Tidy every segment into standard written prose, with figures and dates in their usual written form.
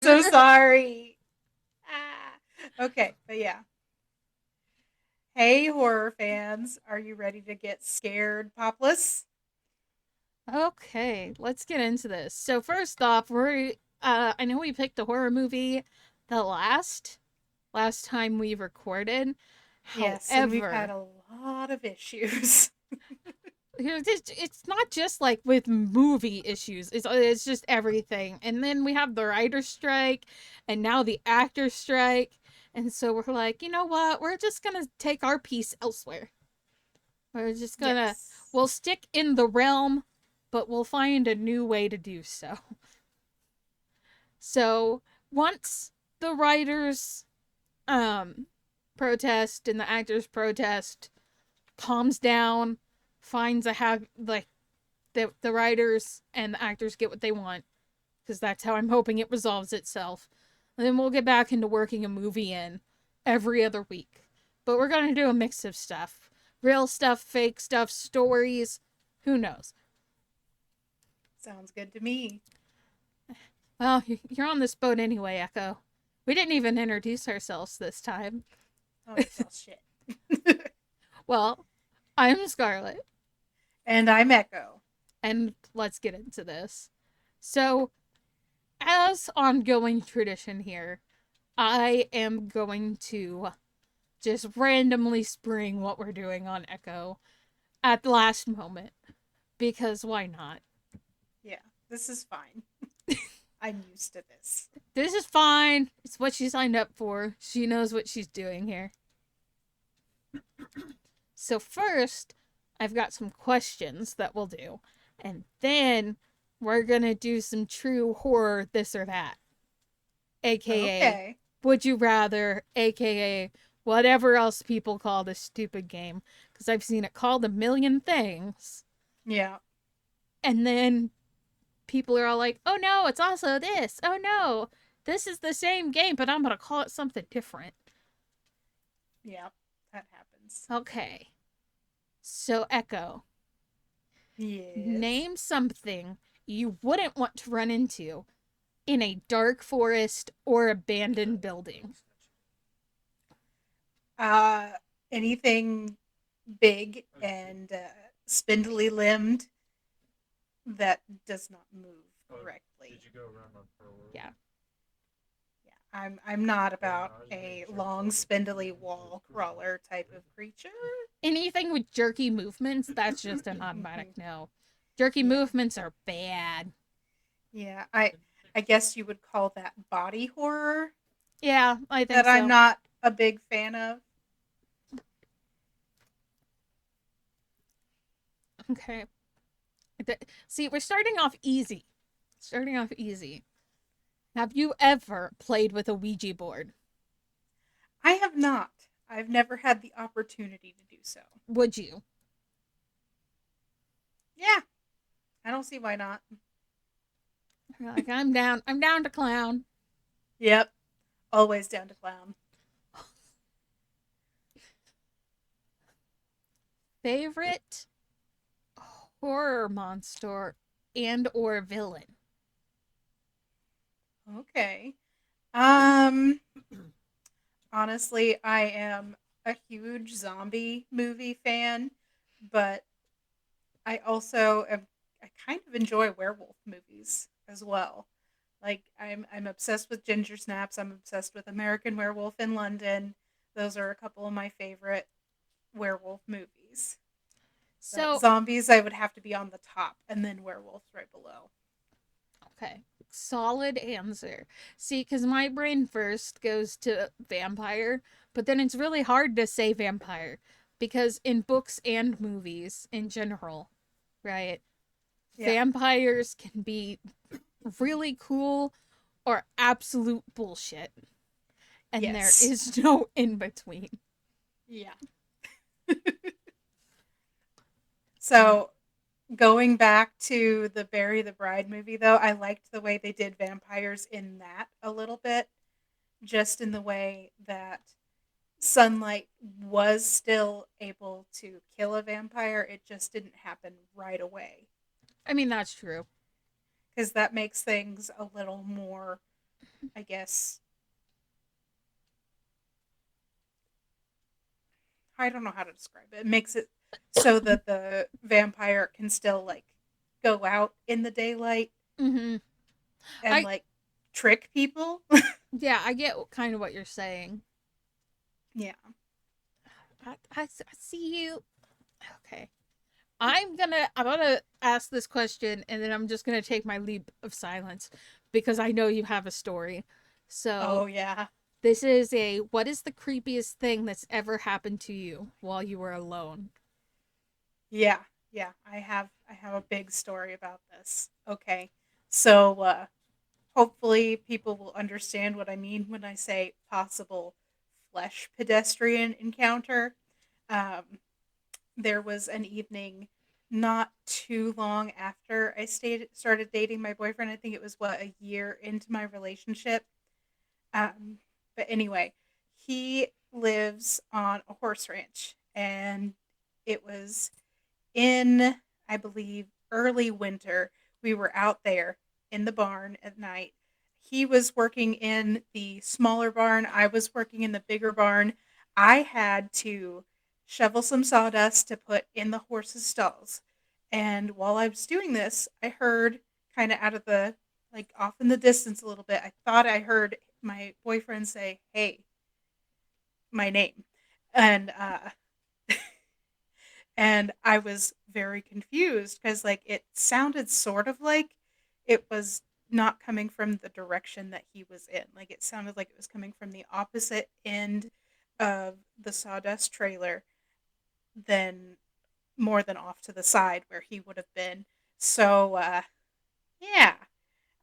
So sorry. Okay, but yeah. Hey, horror fans. Are you ready to get scared, Popless? Okay, let's get into this. So first off, I know we picked a horror movie the last time we recorded. Yes, and we've However, had a lot of issues. it's not just like with movie issues. It's just everything. And then we have the writer's strike and now the actor's strike. And so we're like, you know what? We're just going to take our piece elsewhere. We're just going to Yes. we'll stick in the realm, but we'll find a new way to do so. So once the writers um protest and the actors protest calms down, finds a have like the writers and the actors get what they want, because that's how I'm hoping it resolves itself. And then we'll get back into working a movie in every other week. But we're gonna do a mix of stuff. Real stuff, fake stuff, stories, who knows? Sounds good to me. Well, you're on this boat anyway, Echo. We didn't even introduce ourselves this time. Oh, well, shit. Well, I'm Scarlett, And I'm Echo. and let's get into this. So, as ongoing tradition here, I am going to just randomly spring what we're doing on Echo at the last moment, because why not? Yeah, this is fine. I'm used to this. This is fine. It's what she signed up for. She knows what she's doing here. So, first, I've got some questions that we'll do, and then we're gonna do some true horror this or that, aka Okay. would you rather, aka whatever else people call this stupid game, because I've seen it called a million things. Yeah. And then people are all like, oh no, it's also this. Oh no, this is the same game, but I'm going to call it something different. Yeah. That happens. Okay. So, Echo, Yes. name something you wouldn't want to run into in a dark forest or abandoned building. Uh, anything big and spindly limbed that does not move correctly. Yeah. Yeah, I'm not about a long spindly wall crawler type of creature. Anything with jerky movements, that's just an automatic no. Jerky Yeah, movements are bad. yeah. I guess you would call that body horror Yeah, I think that I'm so. not a big fan of. Okay. See, we're starting off easy. Starting off easy. Have you ever played with a Ouija board? I have not. I've never had the opportunity to do so. Would you? Yeah, I don't see why not. You're like, I'm down. I'm down to clown. Yep, always down to clown. Favorite horror monster and or villain? Okay. Um, honestly, I am a huge zombie movie fan, but I also am, I kind of enjoy werewolf movies as well. Like I'm obsessed with Ginger Snaps. I'm obsessed with American Werewolf in London. Those are a couple of my favorite werewolf movies. But So, zombies, I would have to be on the top, and then werewolves right below. okay. Solid answer. See, because my brain first goes to vampire, but then it's really hard to say vampire because in books and movies in general, right? Yeah. Vampires can be really cool or absolute bullshit, and there Yes. is no in between. Yeah. So going back to the Bury the Bride movie, though, I liked the way they did vampires in that a little bit, just in the way that sunlight was still able to kill a vampire. It just didn't happen right away I mean, that's true. because that makes things a little more. I guess, I don't know how to describe it. It makes it so that the vampire can still like go out in the daylight Mm-hmm. and I like trick people. Yeah, I get kind of what you're saying. Yeah. I see you. Okay. I'm gonna ask this question and then I'm just gonna take my leap of silence because I know you have a story. So Oh yeah. this is a what is the creepiest thing that's ever happened to you while you were alone? Yeah. Yeah. I have a big story about this. Okay. So hopefully people will understand what I mean when I say possible flesh pedestrian encounter. Um, there was an evening not too long after I started dating my boyfriend. I think it was what, a year into my relationship. Um, but anyway, he lives on a horse ranch, and it was in, I believe, early winter. We were out there in the barn at night. He was working in the smaller barn. I was working in the bigger barn. I had to shovel some sawdust to put in the horse's stalls. And while I was doing this, I heard kind of out of the, like off in the distance a little bit, I thought I heard my boyfriend say, "Hey," my name. And and I was very confused because like it sounded sort of like it was not coming from the direction that he was in. Like it sounded like it was coming from the opposite end of the sawdust trailer than more than off to the side where he would have been. So yeah,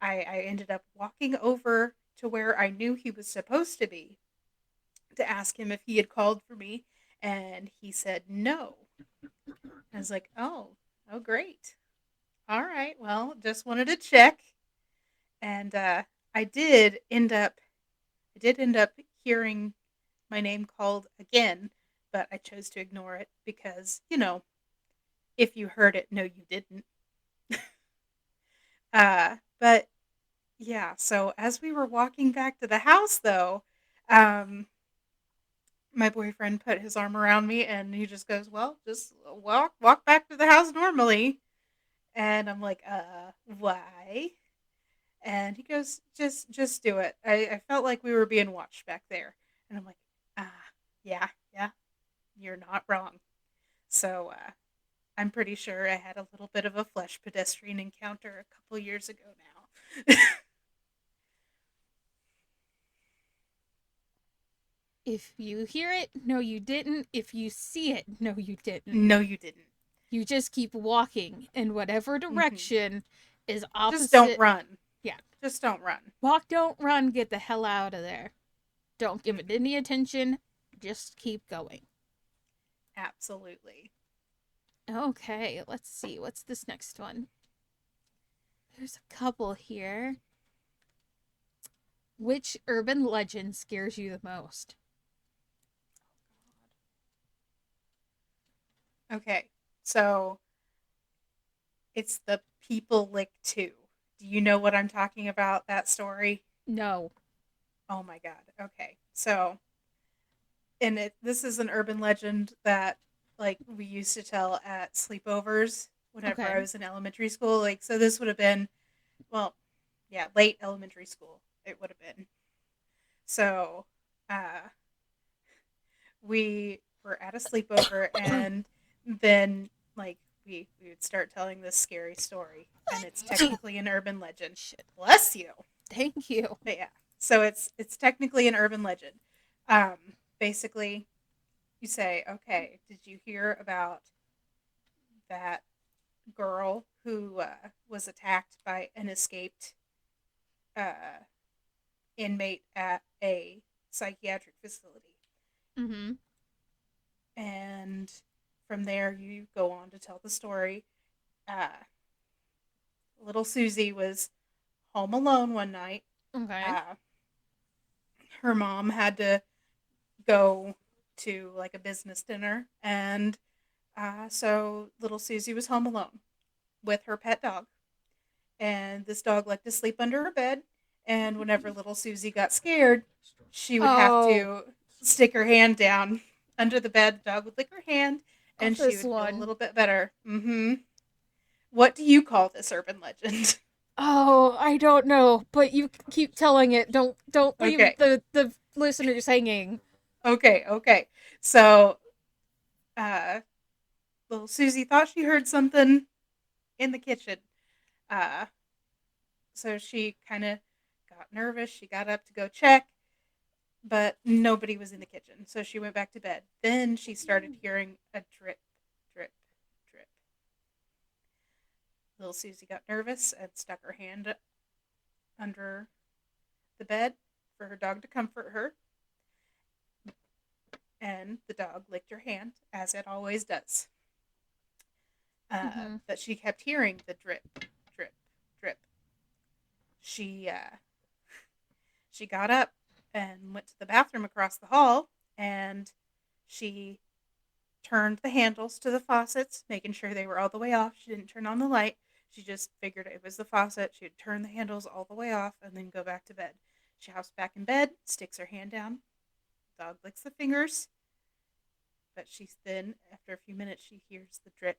I ended up walking over to where I knew he was supposed to be to ask him if he had called for me, and he said no. I was like, oh, great. All right. Well, just wanted to check. And I did end up I did end up hearing my name called again, but I chose to ignore it because, if you heard it, no you didn't. But yeah, so as we were walking back to the house though, um my boyfriend put his arm around me and he just goes, "Well, just walk back to the house normally." And I'm like, why?" And he goes, just do it. I felt like we were being watched back there. And I'm like, ah, yeah, yeah, you're not wrong. So I'm pretty sure I had a little bit of a flesh pedestrian encounter a couple years ago now. If you hear it, no, you didn't. If you see it, no, you didn't. No, you didn't. You just keep walking in whatever Hmm. direction is Just don't opposite. run. Yeah. Just don't run. Walk, don't run, get the hell out of there. Don't give it Hmm. any attention. Just keep going. Absolutely. Okay, let's see. What's this next one? There's a couple here. Which urban legend scares you the most? Okay. So it's the People Lick 2. Do you know what I'm talking about? That story? No. Oh my God. Okay. So and this is an urban legend that like we used to tell at sleepovers whenever I Okay. was in elementary school. Like so this would have been, well, yeah, late elementary school it would have been. So uh we were at a sleepover and then like we would start telling this scary story and it's technically an urban legend. Shit. Bless you. Thank you. But yeah. So it's technically an urban legend. Basically you say, okay, did you hear about that girl who was attacked by an escaped uh, inmate at a psychiatric facility? Mm-hmm. And from there, you go on to tell the story. Uh, little Susie was home alone one night. Okay. Uh, her mom had to go to like a business dinner, and so little Susie was home alone with her pet dog. And this dog liked to sleep under her bed. And whenever little Susie got scared, she would have Oh, to stick her hand down under the bed. The dog would lick her hand, oh, and she this would feel a one. little bit better. What do you call this urban legend? Oh, I don't know, but you keep telling it. Don't leave Okay, the listeners hanging. okay. So, uh, little Susie thought she heard something in the kitchen. Uh, so she kind of got nervous. She got up to go check, but nobody was in the kitchen. So she went back to bed. Then she started hearing a drip, drip, drip. Little Susie got nervous and stuck her hand under the bed for her dog to comfort her. And the dog licked her hand, as it always does. Mm-hmm. But she kept hearing the drip, drip, drip. She she got up and went to the bathroom across the hall, and she turned the handles to the faucets, making sure they were all the way off. She didn't turn on the light. She just figured it was the faucet. She'd turn the handles all the way off and then go back to bed. She hops back in bed, sticks her hand down. Dog licks the fingers, but she's then, after a few minutes, she hears the drip,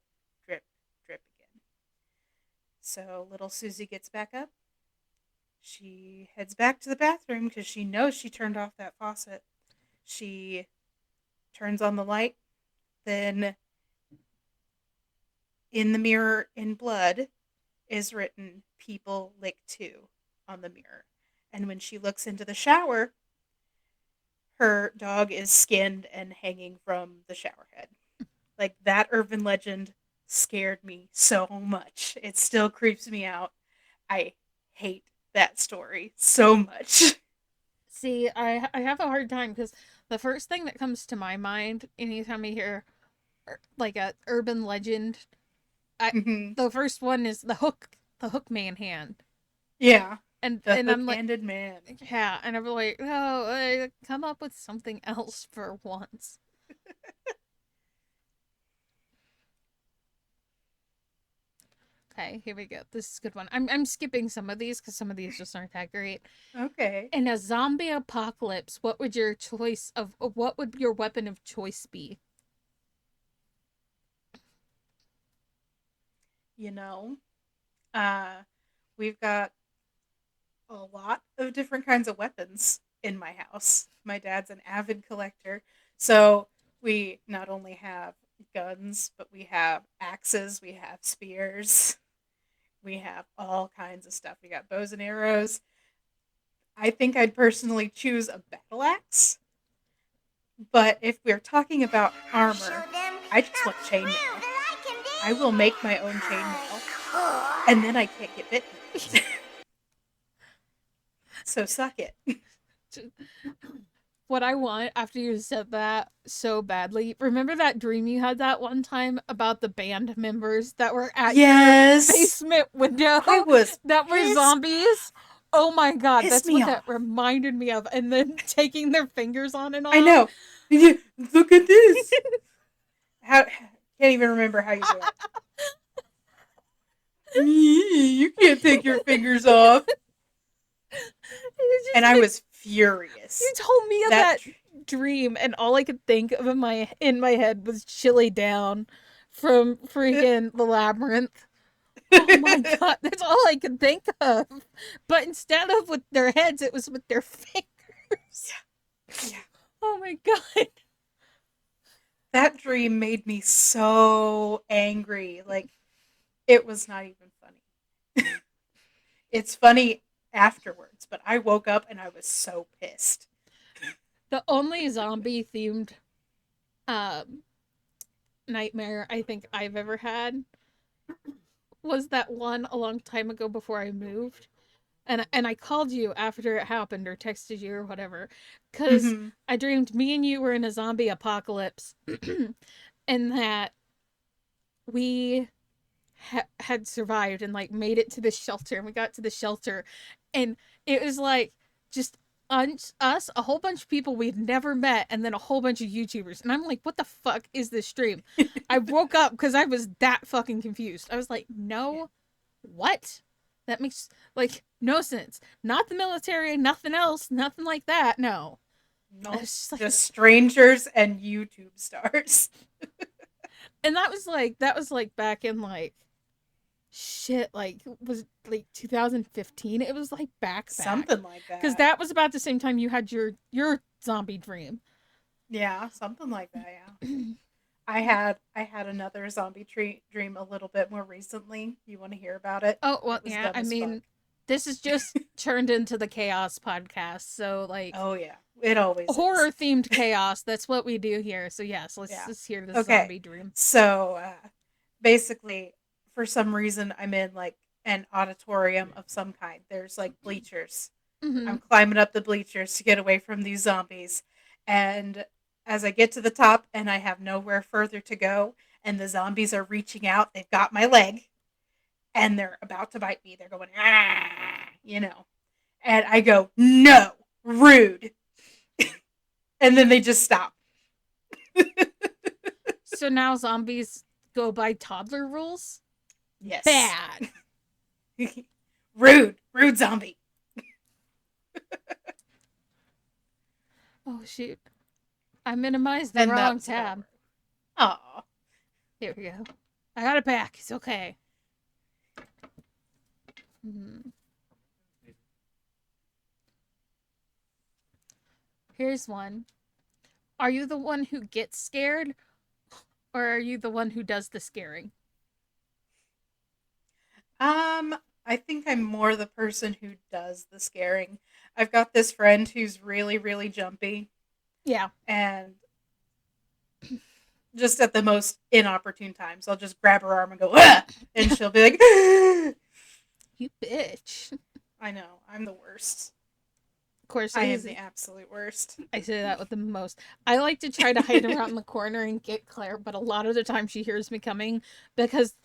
drip, drip again. So little Susie gets back up. She heads back to the bathroom because she knows she turned off that faucet. She turns on the light. Then in the mirror in blood is written "People lick too" on the mirror. And when she looks into the shower, her dog is skinned and hanging from the shower head. Like, that urban legend scared me so much. It still creeps me out. I hate that story so much. See, I have a hard time because the first thing that comes to my mind anytime I hear like a urban legend, I Mhm. the first one is the hook man hand, Yeah. The and I'm like, hook-handed man. yeah, and I'm like, no, come up with something else for once. Okay, here we go. This is a good one. I'm skipping some of these because some of these just aren't that great. Okay. In a zombie apocalypse, what would your weapon of choice be? You know, uh, we've got a lot of different kinds of weapons in my house. My dad's an avid collector. So we not only have guns, but we have axes, we have spears, we have all kinds of stuff. We got bows and arrows. I think I'd personally choose a battle axe. But if we're talking about armor, I just want chainmail. I will make my own chainmail, and then I can't get bitten. So suck it. What I want after you said that so badly. Remember that dream you had that one time about the band members that were at your Yes. basement window I was that were pissed. zombies? Oh my god, Pissed that's me what that off. reminded me of. And then taking their fingers on and I off. know. Look at this. How can't even remember how you do it. You can't take your fingers off. It And just I made, was you furious. told me of That that dream, and all I could think of in my head was Chili Down from freaking The Labyrinth. Oh my god, that's all I could think of. But instead of with their heads, it was with their fingers. yeah. Oh my god. That dream made me so angry. Like, it was not even funny. It's funny afterwards, but I woke up and I was so pissed. The only zombie themed um nightmare I think I've ever had was that one a long time ago before I moved. And I called you after it happened or texted you or whatever cuz Hmm. I dreamed me and you were in a zombie apocalypse and that we had survived and like made it to the shelter, and we got to the shelter and it was like just us, a whole bunch of people we'd never met, and then a whole bunch of YouTubers, and I'm like, what the fuck is this stream? I woke up because I was that fucking confused. I was like, Yeah. no, what? That makes like no sense. Not the military, nothing else, nothing like that. No. Nope. It's just like, Just strangers and YouTube stars. and that was like back in like shit, like was it like 2015. It was like back Something like because that. that was about the same time you had your zombie dream. Yeah, something like that, yeah. I had another dream a little bit more recently. You want to hear about it? Oh well, It was yeah. dumb I as fuck. mean, this is just turned into the chaos podcast, so like Oh yeah, it always horror is. themed chaos. That's what we do here. So yes, let's Yeah. just hear the Okay. zombie dream. So basically, for some reason, I'm in like an auditorium of some kind. There's like bleachers. Mm-hmm. I'm climbing up the bleachers to get away from these zombies. And as I get to the top and I have nowhere further to go, and the zombies are reaching out, they've got my leg and they're about to bite me. They're going, ah, you know. And I go, no, rude. And then they just stop. So now zombies go by toddler rules. Yes. Bad. Rude. Rude zombie. Oh shoot! I minimized the And that wrong was about tab. right. Aw. Here we go. I got it back. It's okay. Hmm. Here's one. Are you the one who gets scared, or are you the one who does the scaring? Um, I think I'm more the person who does the scaring. I've got this friend who's really, really jumpy, Yeah. and just at the most inopportune times, I'll just grab her arm and go, ah! And she'll be like, You bitch. Of I know, I'm the worst. course, I am the absolute worst. I say that with the most. I like to try to hide around the corner and get Claire, but a lot of the time she hears me coming because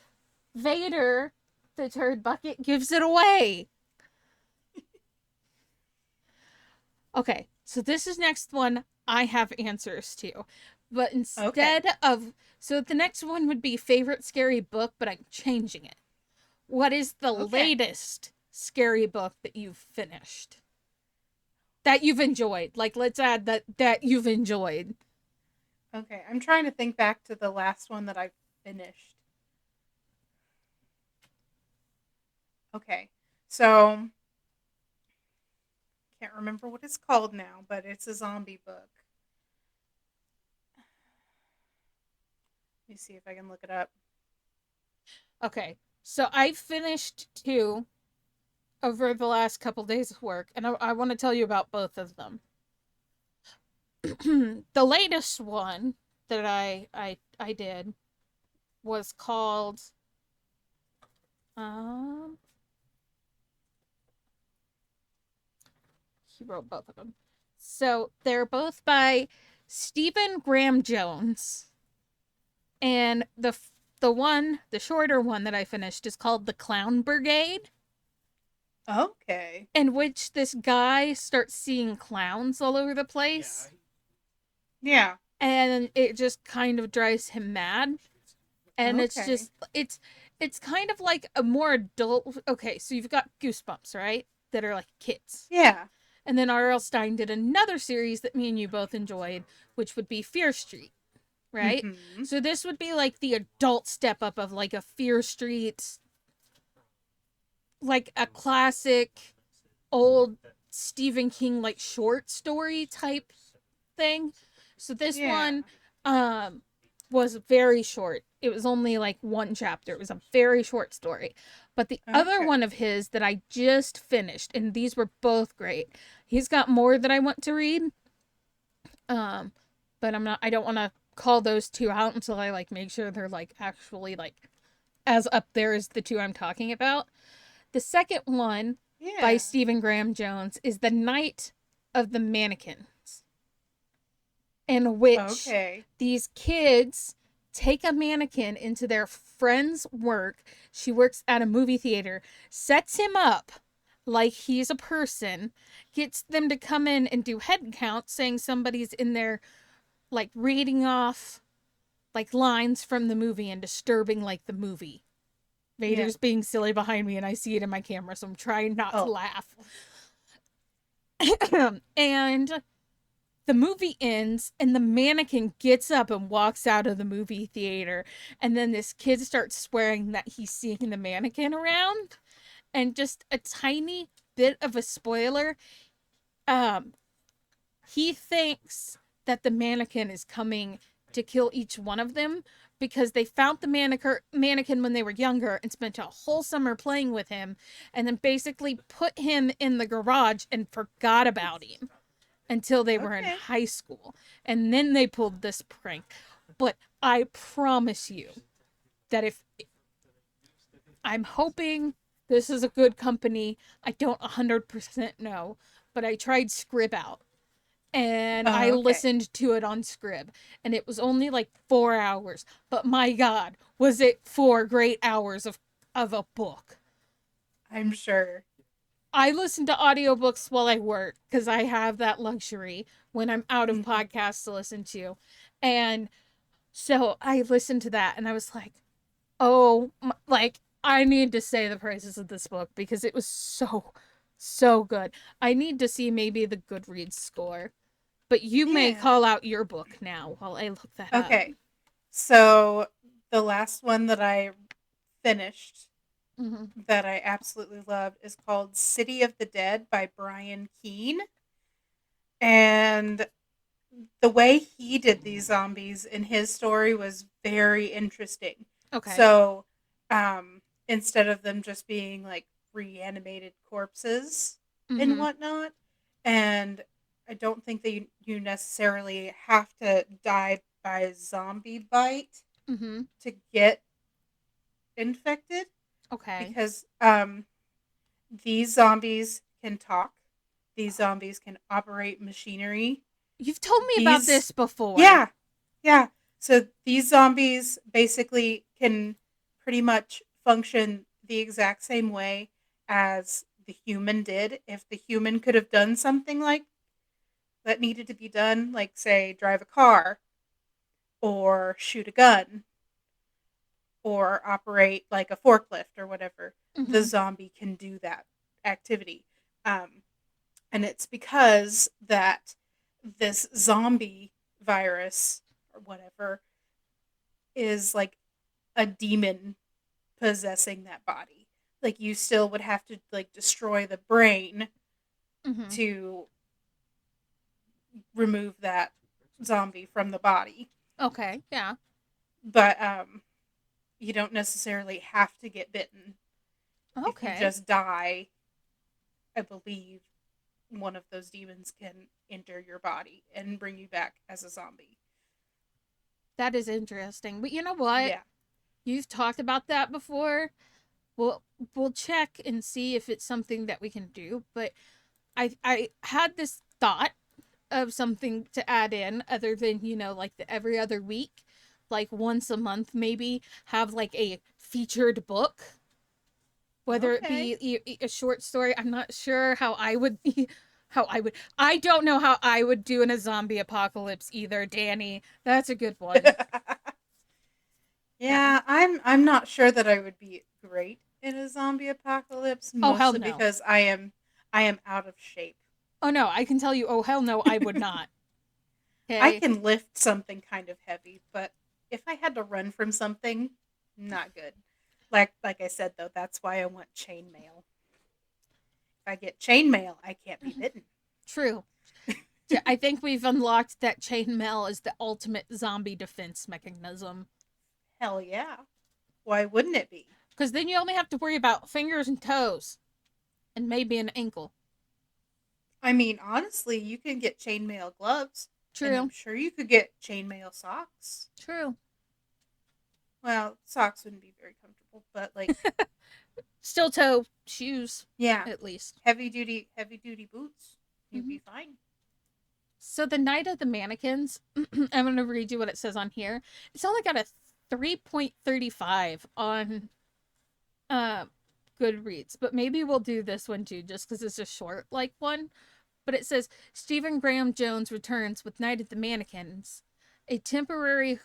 Vader, the turd bucket, gives it away. Okay, so this is next one I have answers to. But Okay. instead of. So the next one would be favorite scary book, but I'm changing it. What is the Okay. latest scary book that you've finished? That you've enjoyed? Like, let's add that you've enjoyed. Okay. I'm trying to think back to the last one that I finished. Okay. So, can't remember what it's called now, but it's a zombie book. Let me see if I can look it up. Okay, so I finished two over the last couple days of work, and I want to tell you about both of them. The latest one that I did was called um he wrote both of them. So they're both by Stephen Graham Jones, and the shorter one that I finished is called The Clown Brigade, Okay. in which this guy starts seeing clowns all over the place. Yeah. And it just kind of drives him mad. And it's Okay. just it's kind of like a more adult. Okay, so you've got Goosebumps, right? That are like kids. Yeah. And then R.L. Stein did another series that me and you both enjoyed, which would be Fear Street, right? Mm-hmm. So this would be like the adult step up of like a Fear Street, like a classic old Stephen King like short story type thing. So this Yeah. one um was very short. It was only like one chapter. It was a very short story. But the other Okay. one of his that I just finished, and these were both great. He's got more that I want to read. Um but I don't want to call those two out until I like make sure they're like actually like as up there as the two I'm talking about. The second one by Yeah. Stephen Graham Jones is The Night of the Mannequins, in which Okay. these kids take a mannequin into their friend's work. She works at a movie theater, sets him up like he's a person, gets them to come in and do head counts, saying somebody's in there, like reading off like lines from the movie and disturbing like the movie Yeah. Vader's being silly behind me and I see it in my camera, so I'm trying not to Oh. laugh. And the movie ends and the mannequin gets up and walks out of the movie theater, and then this kid starts swearing that he's seeing the mannequin around. And just a tiny bit of a spoiler, um he thinks that the mannequin is coming to kill each one of them because they found the mannequin when they were younger and spent a whole summer playing with him, and then basically put him in the garage and forgot about him until they were in Okay. high school. And then they pulled this prank. But I promise you that if I'm hoping this is a good company, I don't 100% know, but I tried Scrib out and I Oh, okay. listened to it on Scrib, and it was only like 4 hours. But my God, was it 4 great hours of a book? I'm sure. I listen to audiobooks while I work because I have that luxury when I'm out of Hmm. podcasts to listen to. And so I listened to that and I was like, oh, like, I need to say the praises of this book because it was so, so good. I need to see maybe the Goodreads score. But you may Yeah. call out your book now while I look that up. Okay. So the last one that I finished Mm-hmm. that I absolutely loved is called City of the Dead by Brian Keene. And the way he did these zombies in his story was very interesting. Okay. So, instead of them just being like reanimated corpses and Mm-hmm. whatnot, and I don't think that you necessarily have to die by a zombie bite Mm-hmm. to get infected Okay. because these zombies can talk. These zombies can operate machinery. You've told me about These, this before. yeah, yeah. So these zombies basically can pretty much function the exact same way as the human did. If the human could have done something like that needed to be done, like say drive a car or shoot a gun or operate like a forklift or whatever, the Mm-hmm. zombie can do that activity. Um, and it's because that this zombie virus or whatever is like a demon possessing that body. Like you still would have to like destroy the brain Mm-hmm. to remove that zombie from the body. Okay. Yeah. But you don't necessarily have to get bitten. If you Okay. just die, I believe one of those demons can enter your body and bring you back as a zombie. That is interesting. But you know what? Yeah. You've talked about that before. We'll we'll check and see if it's something that we can do. But I had this thought of something to add in other than, like the every other week, like once a month maybe have like a featured book, whether it Okay. be a short story. I'm not sure how I would I don't know how I would do in a zombie apocalypse either, Danny. That's a good one. Yeah. Yeah, I'm not sure that I would be great in a zombie apocalypse, Oh hell mostly no. because I am out of shape. Oh no, I can tell you, oh hell no, I would not. I Okay. can lift something kind of heavy, but if I had to run from something, not good. Like I said though, that's why I want chainmail. If I get chainmail, I can't be bitten. True. I think we've unlocked that chainmail is the ultimate zombie defense mechanism. Hell yeah. Why wouldn't it be? Because then you only have to worry about fingers and toes and maybe an ankle. I mean, honestly, you can get chainmail gloves, and I'm True. sure you could get chainmail socks. True. Well, socks wouldn't be very comfortable, but like, Steel toe shoes, yeah, at least. heavy duty boots, you'd Mm-hmm. be fine. So the Night of the Mannequins, I'm going to read you what it says on here. It's only got a 3.35 on uh, Goodreads, but maybe we'll do this one too, just because it's a short like one. But it says Stephen Graham Jones returns with Night of the Mannequins, a temporary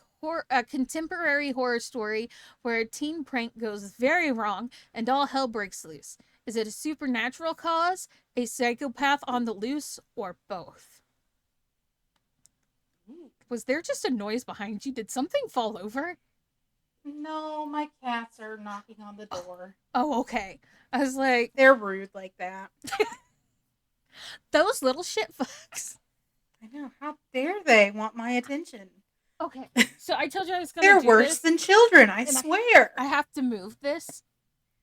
a contemporary horror story where a teen prank goes very wrong and all hell breaks loose. Is it a supernatural cause, a psychopath on the loose, or both? Ooh. Was there just a noise behind you? Did something fall over? No, my cats are knocking on the door. Oh, okay. I was like, They're rude like that. those little shit fucks. I know. How dare they want my attention? Okay, so I told you I was gonna They're do worse this, than children, I and swear. I have to move this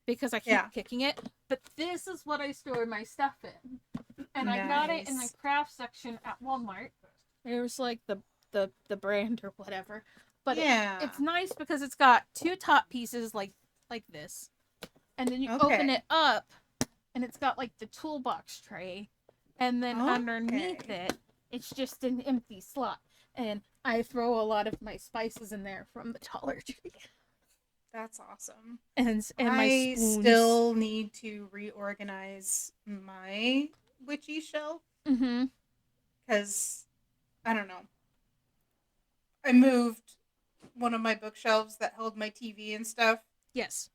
because I keep Yeah. kicking it. But this is what I store my stuff in, and I got it in the Nice. craft section at Walmart. It was like the brand or whatever, but Yeah. it's nice because it's got two top pieces like this, and then you open Okay. it up, and it's got like the toolbox tray, and then underneath Okay. it, it's just an empty slot, and I throw a lot of my spices in there from the Dollar Tree, That's awesome. and my I spoons. still need to reorganize my witchy shelf Mm-hmm. because I don't know. I moved one of my bookshelves that held my TV and stuff Yes.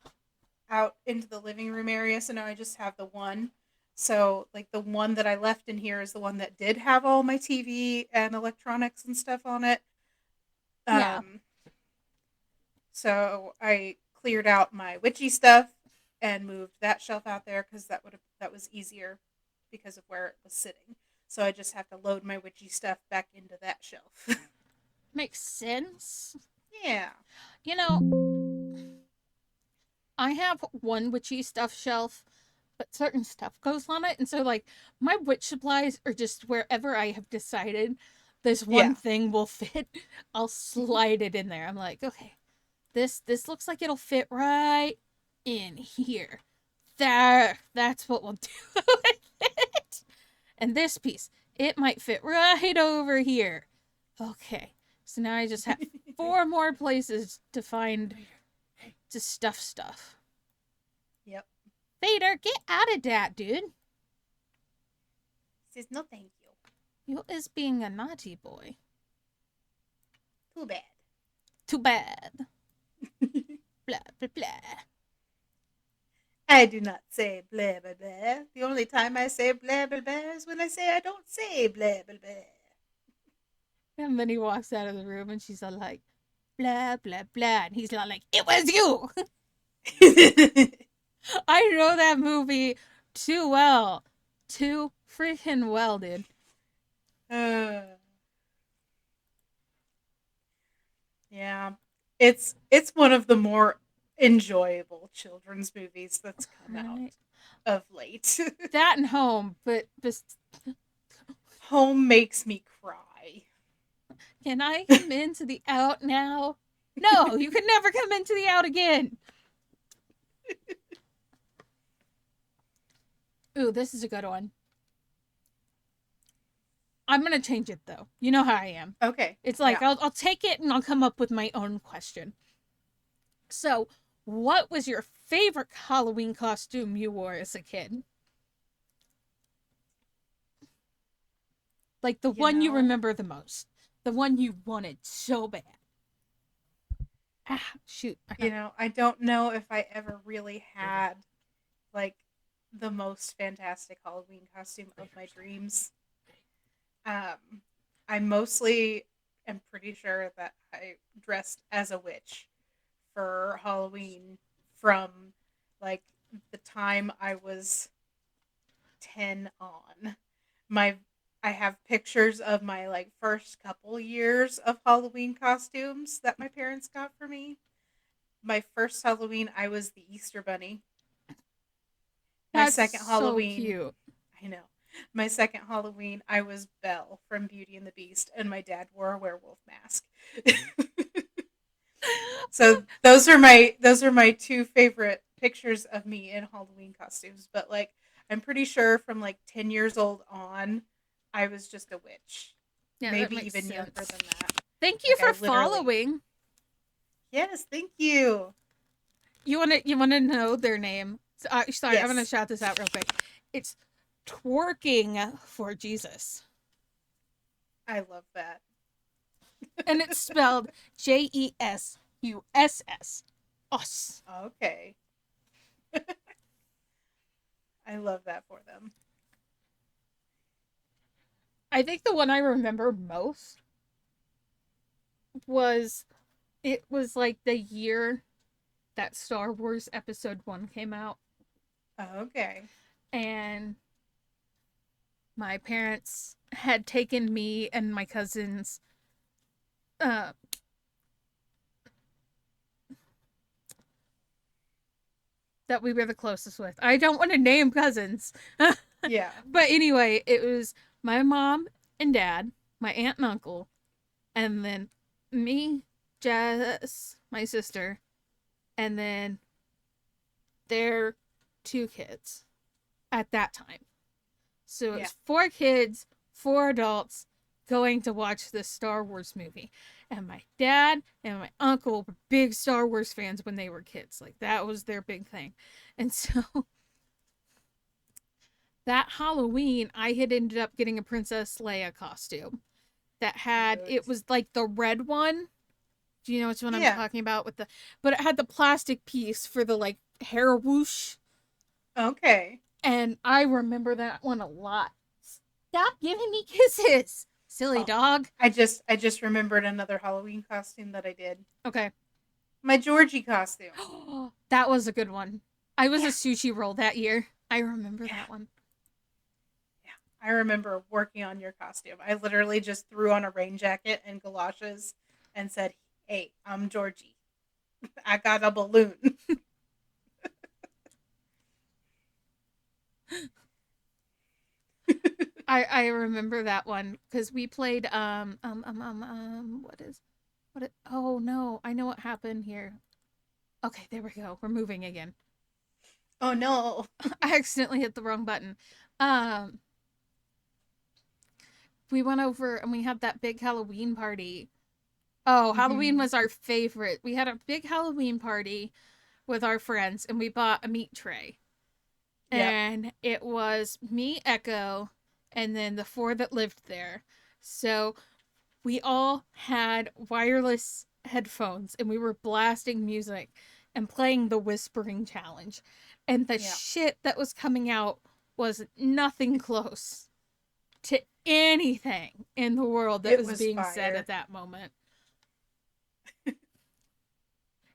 out into the living room area, so now I just have the one. So, like, the one that I left in here is the one that did have all my TV and electronics and stuff on it. Yeah. Um, so I cleared out my witchy stuff and moved that shelf out there because that was easier because of where it was sitting. So I just have to load my witchy stuff back into that shelf. Makes sense. Yeah. You know, I have one witchy stuff shelf, but certain stuff goes on it. And so, like, my witch supplies are just wherever I have decided this one Yeah. thing will fit, I'll slide it in there. I'm like, okay, this looks like it'll fit right in here. That's what we'll do with it. And this piece, it might fit right over here. Okay. So now I just have four more places to find to stuff stuff. Yep. Vader, get out of that, dude. Says no thank you. You is being a naughty boy. Too bad. Too bad. Blah, blah, blah. I do not say blah blah blah. The only time I say blah blah blah is when I say I don't say blah blah blah. And then he walks out of the room and she's all like, blah, blah, blah. And he's all like, it was you. I know that movie too well. Too freaking well, dude. uh, yeah, it's one of the more enjoyable children's movies that's come out Right. of late. That and home, but Home makes me cry. can I come into the out now? No, you can never come into the out again. Ooh, this is a good one. I'm gonna change it though. You know how I am. Okay. It's like Yeah. I'll take it and I'll come up with my own question. So, what was your favorite Halloween costume you wore as a kid? Like the You one you know, remember the most, the one you wanted so bad. Ah, shoot! I don't know if I ever really had like the most fantastic Halloween costume of my dreams. Um, I mostly am pretty sure that I dressed as a witch for Halloween from like the time I was 10 on. My I have pictures of my like first couple years of Halloween costumes that my parents got for me. My first Halloween I was the Easter bunny. My That's second so Halloween, cute. I know. My second Halloween I was Belle from Beauty and the Beast and my dad wore a werewolf mask. So those are my two favorite pictures of me in Halloween costumes. But like I'm pretty sure from like 10 years old on, I was just a witch. Yeah, that Maybe makes even younger sense. than that. Thank you Like I for literally following. Yes, thank you. You wanna know their name? Sorry, I'm gonna Yes. shout this out real quick. It's twerking for Jesus. I love that. And it's spelled Jesuss. Us. Okay. I love that for them. I think the one I remember most was it was like the year that Star Wars Episode 1 came out. Okay. And my parents had taken me and my cousins uh, that we were the closest with. I don't want to name cousins. Yeah. But anyway, it was my mom and dad, my aunt and uncle, and then me, Jess, my sister, and then their two kids at that time. So it Yeah. was four kids, four adults going to watch this Star Wars movie. And my dad and my uncle were big Star Wars fans when they were kids. Like that was their big thing. And so that Halloween, I had ended up getting a Princess Leia costume that had, it Cute. was like the red one. Do you know which one I'm Yeah. talking about? With the, but it had the plastic piece for the like hair whoosh. Okay. And I remember that one a lot. Stop giving me kisses, silly Oh, dog. I just remembered another Halloween costume that I did. Okay. My Georgie costume. That was a good one. I was a Yeah. sushi roll that year. I remember Yeah. that one. Yeah. I remember working on your costume. I literally just threw on a rain jacket and galoshes and said, "Hey, I'm Georgie. I got a balloon." I remember that one because we played oh no, I know what happened here. Okay, there we go. We're moving again. Oh no. I accidentally hit the wrong button. Um we went over and we had that big Halloween party. Oh, Halloween Hmm. was our favorite. We had a big Halloween party with our friends and we bought a meat tray. Yep. And it was me, Echo, and then the four that lived there. So we all had wireless headphones and we were blasting music and playing the whispering challenge. And the Yeah. shit that was coming out was nothing close to anything in the world that It was was being said fire. at that moment.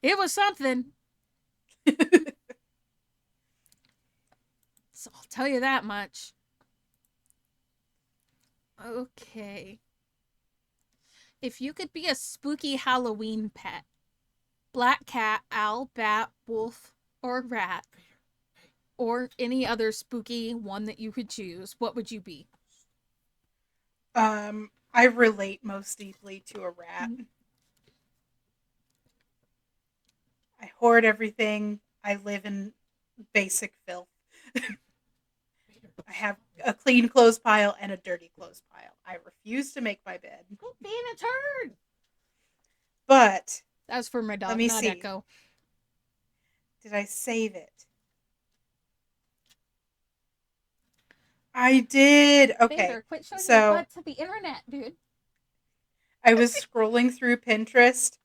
It was something. So I'll tell you that much. Okay. If you could be a spooky Halloween pet, black cat, owl, bat, wolf, or rat, or any other spooky one that you could choose, what would you be? I relate most deeply to a rat. Mm, I hoard everything. I live in basic filth. I have a clean clothes pile and a dirty clothes pile. I refuse to make my bed. Quit being a turd. But That was for my let dog, me not see. Echo. Did I save it? I did. Okay. Bader, quit showing your So butt to the internet, dude. I was scrolling through Pinterest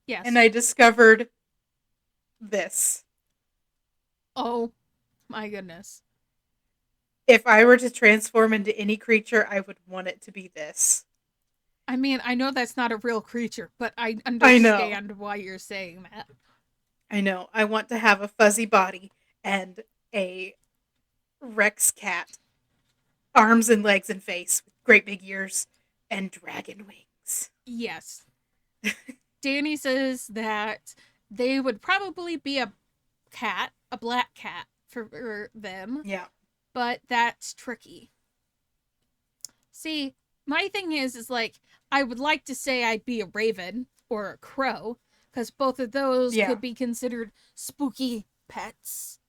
and Yes. I discovered this. Oh my goodness. If I were to transform into any creature, I would want it to be this. I mean, I know that's not a real creature, but I I know. understand why you're saying that. I know. I want to have a fuzzy body and a Rex cat, arms and legs and face with great big ears and dragon wings. Yes. Danny says that they would probably be a cat, a black cat for them, Yeah. but that's tricky. See, my thing is like I would like to say I'd be a raven or a crow because both of those Yeah. could be considered spooky pets.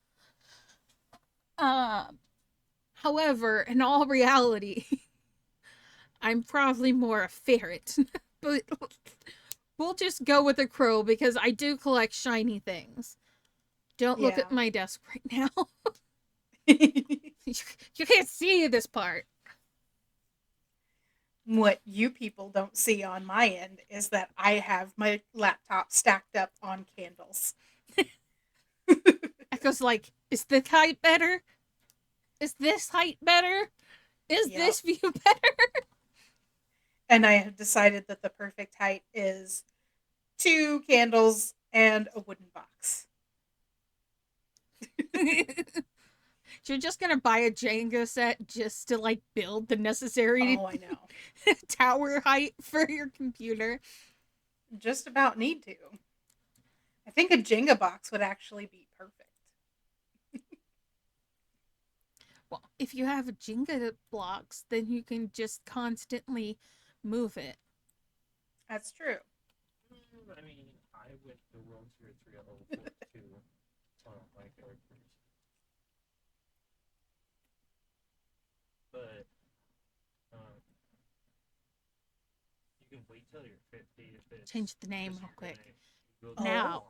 Um, However, in all reality, I'm probably more a ferret. But we'll just go with a crow because I do collect shiny things. Don't look Yeah. at my desk right now. You can't see this part. What you people don't see on my end is that I have my laptop stacked up on candles. Echo's like, is this height better? Is this height better? Is Yep. this view better? And I have decided that the perfect height is 2 candles and a wooden box. You're just gonna buy a Jenga set just to like build the necessary Oh, I know. tower height for your computer. Just about need to. I think a Jenga box would actually be perfect. Well, if you have Jenga blocks, then you can just constantly move it. That's true. I mean, I went to World Tier 3 at level 42 on my characters. But, you can wait till you're 50 if it's... Change the name real quick. Oh. Now,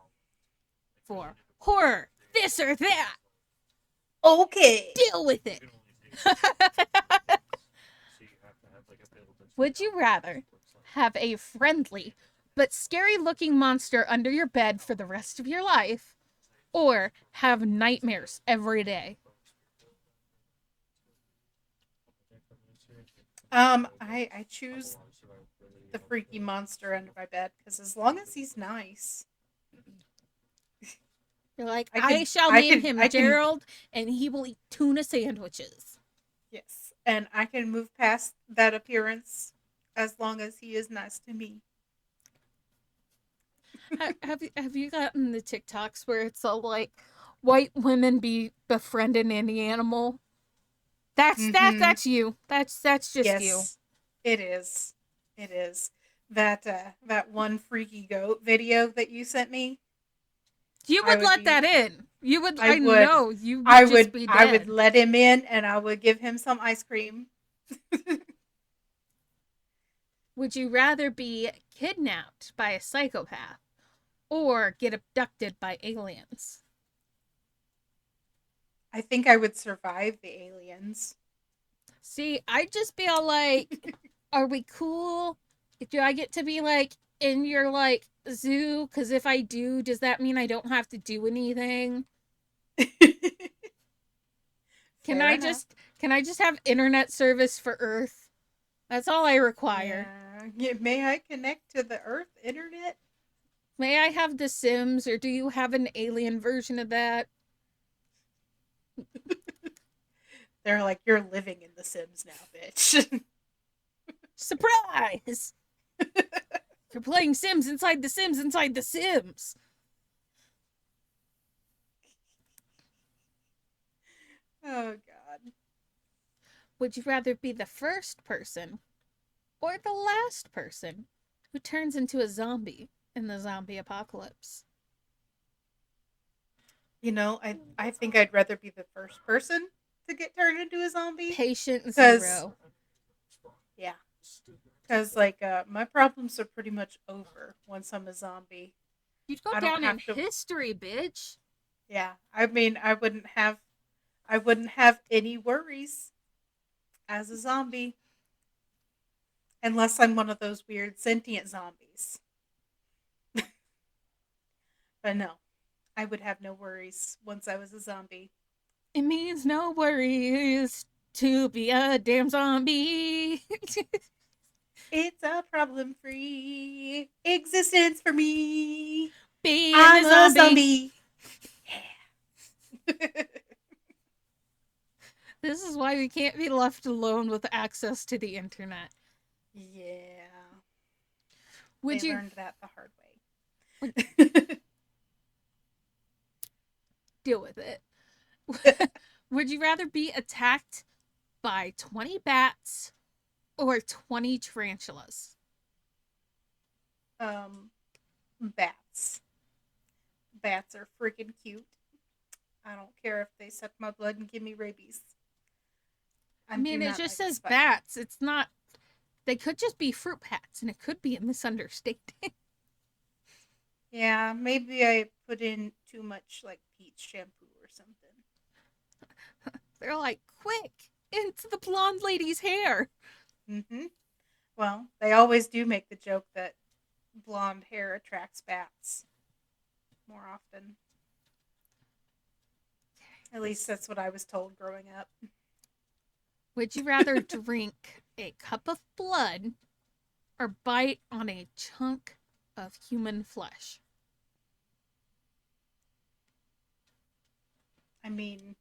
for horror, this or that, Okay. deal with it. Would you rather have a friendly but scary looking monster under your bed for the rest of your life, or have nightmares every day? I choose the freaky monster under my bed because as long as he's nice, You're like, I I could- shall I name could- him I can- Gerald, and he will eat tuna sandwiches. yes, and I can move past that appearance as long as he is nice to me. Have you gotten the TikToks where it's all like white women be befriending any animal? That's Mhm. that's you. That's just Yes, you. it is. It is. That one freaky goat video that you sent me. You I would would let be- that in. You would. I I would. know you would I just would be I dead. would let him in and I would give him some ice cream. Would you rather be kidnapped by a psychopath or get abducted by aliens? I think I would survive the aliens. See, I'd just be all like, "Are we cool? Do I get to be like in your like zoo? Because if I do, does that mean I don't have to do anything? Can Fair I enough. just have internet service for Earth? That's all I require. Yeah. May I connect to the Earth internet? May I have The Sims, or do you have an alien version of that? They're like, you're living in The Sims now, bitch. Surprise! You're playing Sims inside The Sims inside The Sims. Oh God. Would you rather be the first person or the last person who turns into a zombie in the zombie apocalypse? You know, I think I'd rather be the first person to get turned into a zombie. Patient 'Cause- zero. Yeah. Because, like, my problems are pretty much over once I'm a zombie. You'd go I don't down in have to- history, bitch. Yeah. I mean, I wouldn't have any worries as a zombie. Unless I'm one of those weird sentient zombies. But no. I would have no worries once I was a zombie. It means no worries to be a damn zombie. It's a problem-free existence for me. Being I'm a a zombie. zombie. Yeah. This is why we can't be left alone with access to the internet. Yeah. Would They you learned that the hard way. deal with it? Would you rather be attacked by 20 bats or 20 tarantulas? Bats. Bats are freaking cute. I don't care if they suck my blood and give me rabies. I mean, it just says bats. It's not. They could just be fruit bats, and it could be a misunderstanding. Yeah, maybe I put in too much like peach shampoo or something. They're like, quick, into the blonde lady's hair. Mm-hmm. Well, they always do make the joke that blonde hair attracts bats more often. At least that's what I was told growing up. Would you rather drink a cup of blood or bite on a chunk of human flesh? I mean,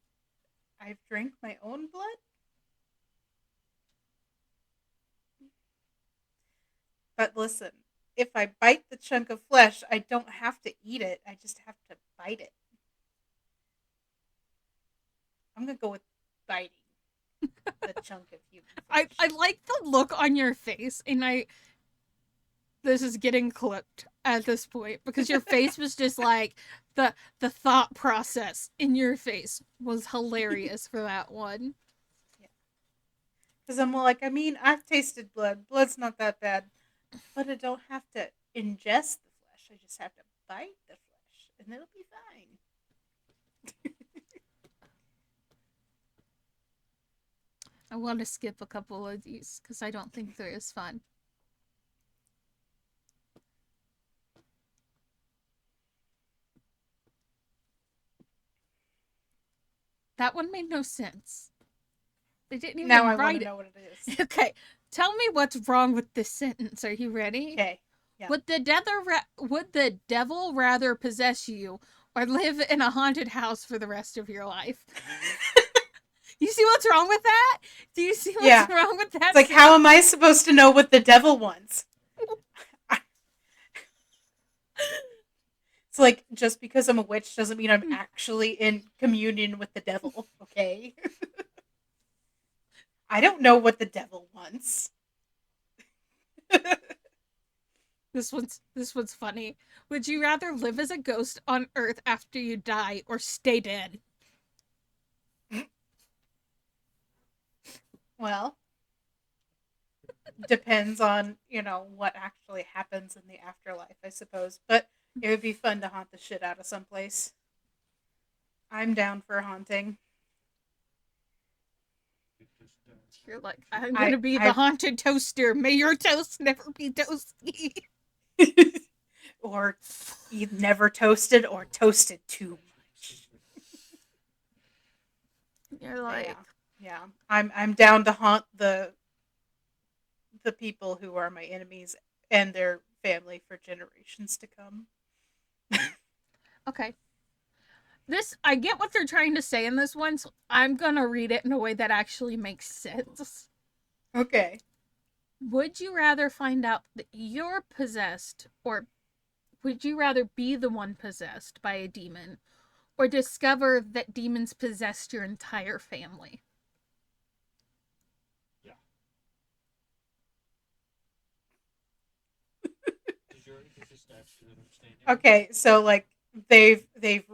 I've drank my own blood. But listen, if I bite the chunk of flesh, I don't have to eat it. I just have to bite it. I'm going to go with biting the chunk of human flesh. I like the look on your face, and this is getting clipped at this point because your face was just like the thought process in your face was hilarious for that one. Because I'm like, I mean, I've tasted blood. Blood's not that bad. But I don't have to ingest the flesh. I just have to bite the flesh, and it'll be fine. I want to skip a couple of these because I don't think they're as fun. That one made no sense. They didn't even Now I want write to it. know what it is. Okay, tell me what's wrong with this sentence. Are you ready? Okay. Yeah. Would the devil rather possess you or live in a haunted house for the rest of your life? You see what's wrong with that? Do you see what's wrong with that? It's like, how am I supposed to know what the devil wants? It's like, just because I'm a witch doesn't mean I'm actually in communion with the devil, okay? I don't know what the devil wants. This one's funny. Would you rather live as a ghost on Earth after you die or stay dead? Well, depends on, what actually happens in the afterlife, I suppose. But it would be fun to haunt the shit out of someplace. I'm down for haunting. You're like, I'm gonna be the haunted toaster. May your toast never be toasty. Or never toasted or toasted too much. You're like, yeah. I'm down to haunt the people who are my enemies and their family for generations to come. okay. I get what they're trying to say in this one, so I'm gonna read it in a way that actually makes sense. Okay. Would you rather find out that you're possessed, or would you rather be the one possessed by a demon, or discover that demons possessed your entire family? Yeah. Did you already get this absolute understanding? Okay, so like they've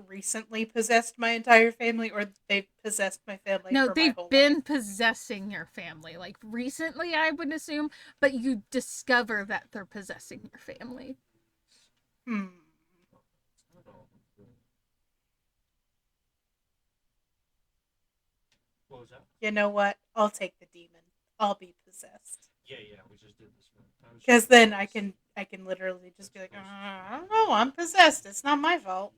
recently possessed my entire family, or they've possessed my family No, for my they've whole been life? possessing your family, like recently, I would assume, but you discover that they're possessing your family. What was that? You know what? I'll take the demon. I'll be possessed. Yeah, we just did this one. Because then I can literally just be like, I don't know, I'm possessed. It's not my fault.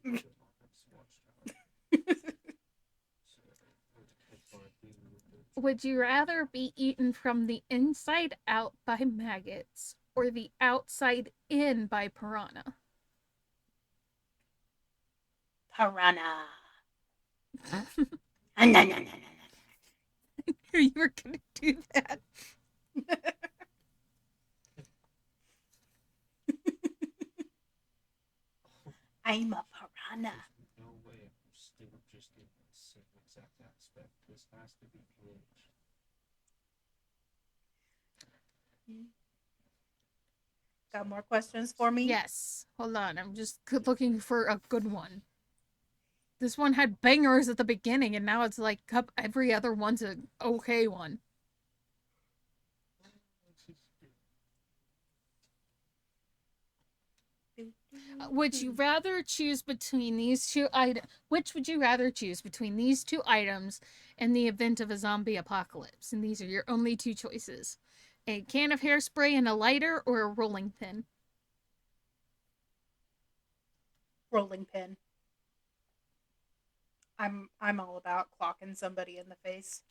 Would you rather be eaten from the inside out by maggots or the outside in by piranha? Piranha. You were gonna do that. I'm a piranha. No way I'm still just in the same exact aspect. This has to be glitched. Got more questions for me? Yes. Hold on. I'm just looking for a good one. This one had bangers at the beginning, and now it's like every other one's an okay one. Would you rather choose between these two items? Which would you rather choose between these two items in the event of a zombie apocalypse? And these are your only two choices: A can of hairspray and a lighter, or a rolling pin? Rolling pin. I'm all about clocking somebody in the face.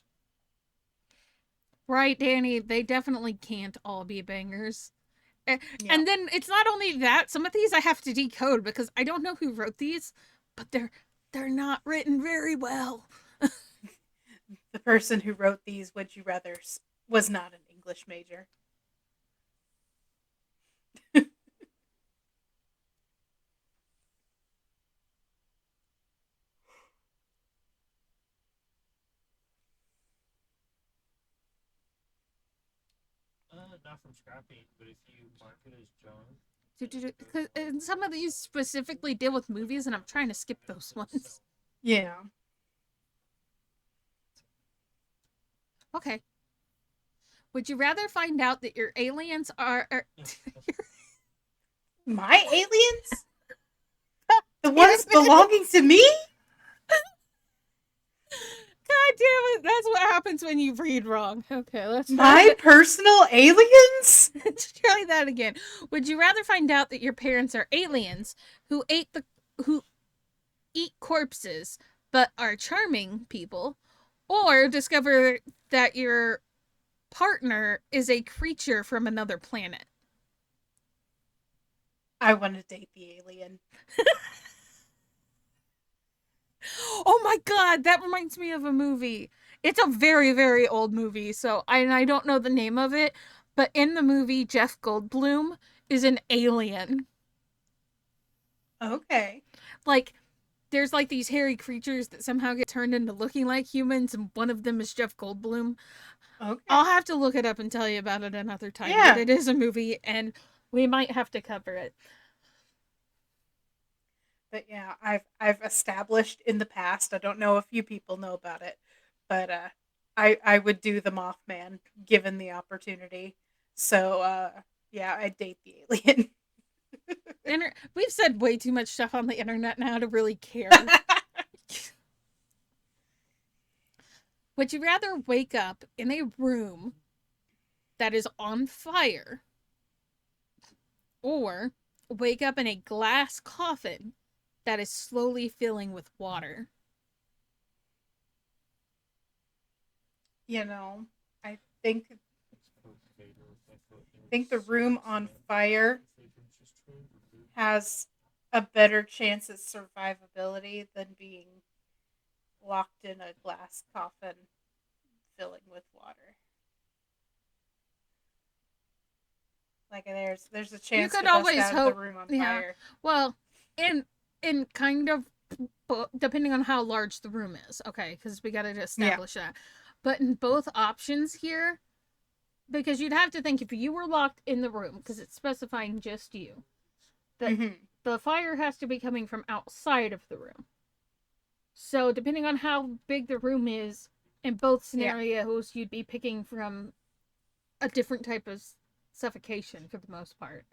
Right, Danny, they definitely can't all be bangers. Yeah. And then it's not only that, some of these I have to decode because I don't know who wrote these, but they're not written very well. The person who wrote these Would You Rathers was not an English major. Not from scrapping, but if you mark it as junk, And some of these specifically deal with movies, and I'm trying to skip those ones. Yeah. Okay. Would you rather find out that your aliens are My aliens? The ones belonging to me? God damn it, that's what happens when you read wrong. Okay, let's My personal aliens? try that again. Would you rather find out that your parents are aliens who eat corpses but are charming people, or discover that your partner is a creature from another planet? I want to date the alien. Oh my god, that reminds me of a movie. It's a very, very old movie, so I don't know the name of it, but in the movie, Jeff Goldblum is an alien. Okay. Like, there's like these hairy creatures that somehow get turned into looking like humans, and one of them is Jeff Goldblum. Okay. I'll have to look it up and tell you about it another time, Yeah. but it is a movie, and we might have to cover it. But yeah, I've established in the past. I don't know if you people know about it, but I would do the Mothman given the opportunity. So yeah, I'd date the alien. We've said way too much stuff on the internet now to really care. Would you rather wake up in a room that is on fire, or wake up in a glass coffin that is slowly filling with water? You know, I think the room on fire has a better chance at survivability than being locked in a glass coffin filling with water. Like there's a chance could to bust always out of the hope- room on yeah. fire. Well, in kind of depending on how large the room is, okay, because we got to establish that. But in both options here, because you'd have to think if you were locked in the room, because it's specifying just you, that the fire has to be coming from outside of the room. So depending on how big the room is, in both scenarios, you'd be picking from a different type of suffocation for the most part.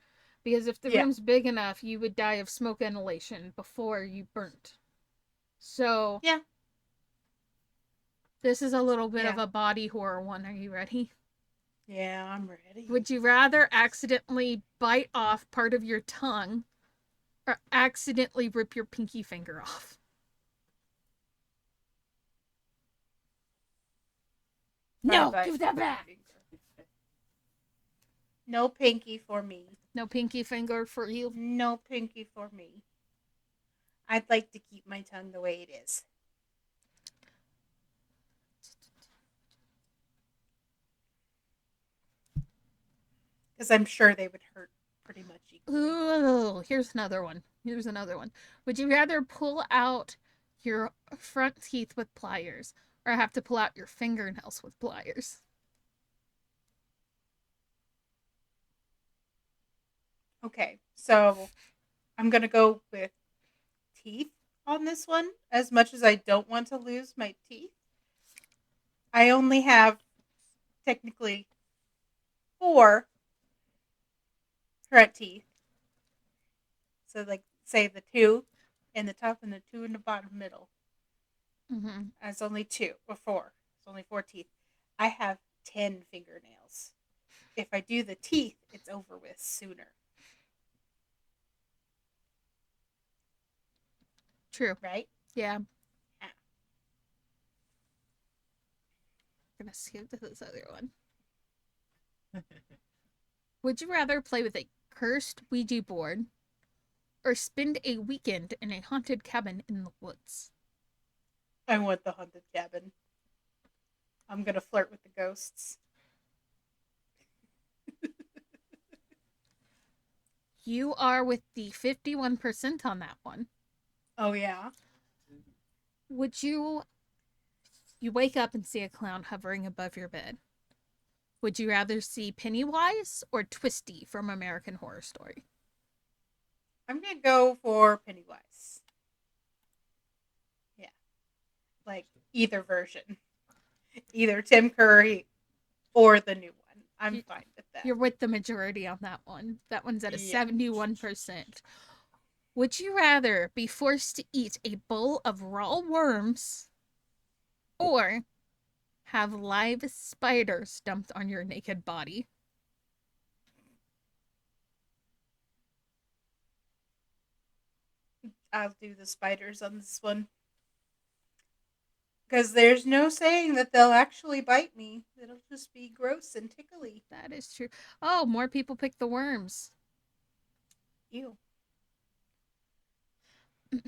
Because if the room's big enough, you would die of smoke inhalation before you burnt. So Yeah. This is a little bit of a body horror one. Are you ready? Yeah, I'm ready. Would you rather accidentally bite off part of your tongue or accidentally rip your pinky finger off? No, give that back. No pinky for me. No pinky finger for you. No pinky for me. I'd like to keep my tongue the way it is. Because I'm sure they would hurt pretty much equally. Ooh, here's another one. Would you rather pull out your front teeth with pliers or have to pull out your fingernails with pliers? Okay, so I'm going to go with teeth on this one. As much as I don't want to lose my teeth, I only have technically 4 front teeth. So, like, say the 2 in the top and the 2 in the bottom middle. Mm-hmm. That's only 2 or 4. It's only 4 teeth. I have 10 fingernails. if I do the teeth, it's over with sooner, True. right? Yeah. Yeah. I'm gonna skip to this other one. Would you rather play with a cursed Ouija board or spend a weekend in a haunted cabin in the woods? I want the haunted cabin. I'm gonna flirt with the ghosts. You are with the 51% on that one. Oh yeah. Would you wake up and see a clown hovering above your bed? Would you rather see Pennywise or Twisty from American Horror Story? I'm gonna go for Pennywise. Yeah. Like either version. Either Tim Curry or the new one. I'm You- fine with that. You're with the majority on that one. That one's at a Yeah. 71%. Would you rather be forced to eat a bowl of raw worms or have live spiders dumped on your naked body? I'll do the spiders on this one. Because there's no saying that they'll actually bite me. It'll just be gross and tickly. That is true. Oh, more people pick the worms. Ew. I'm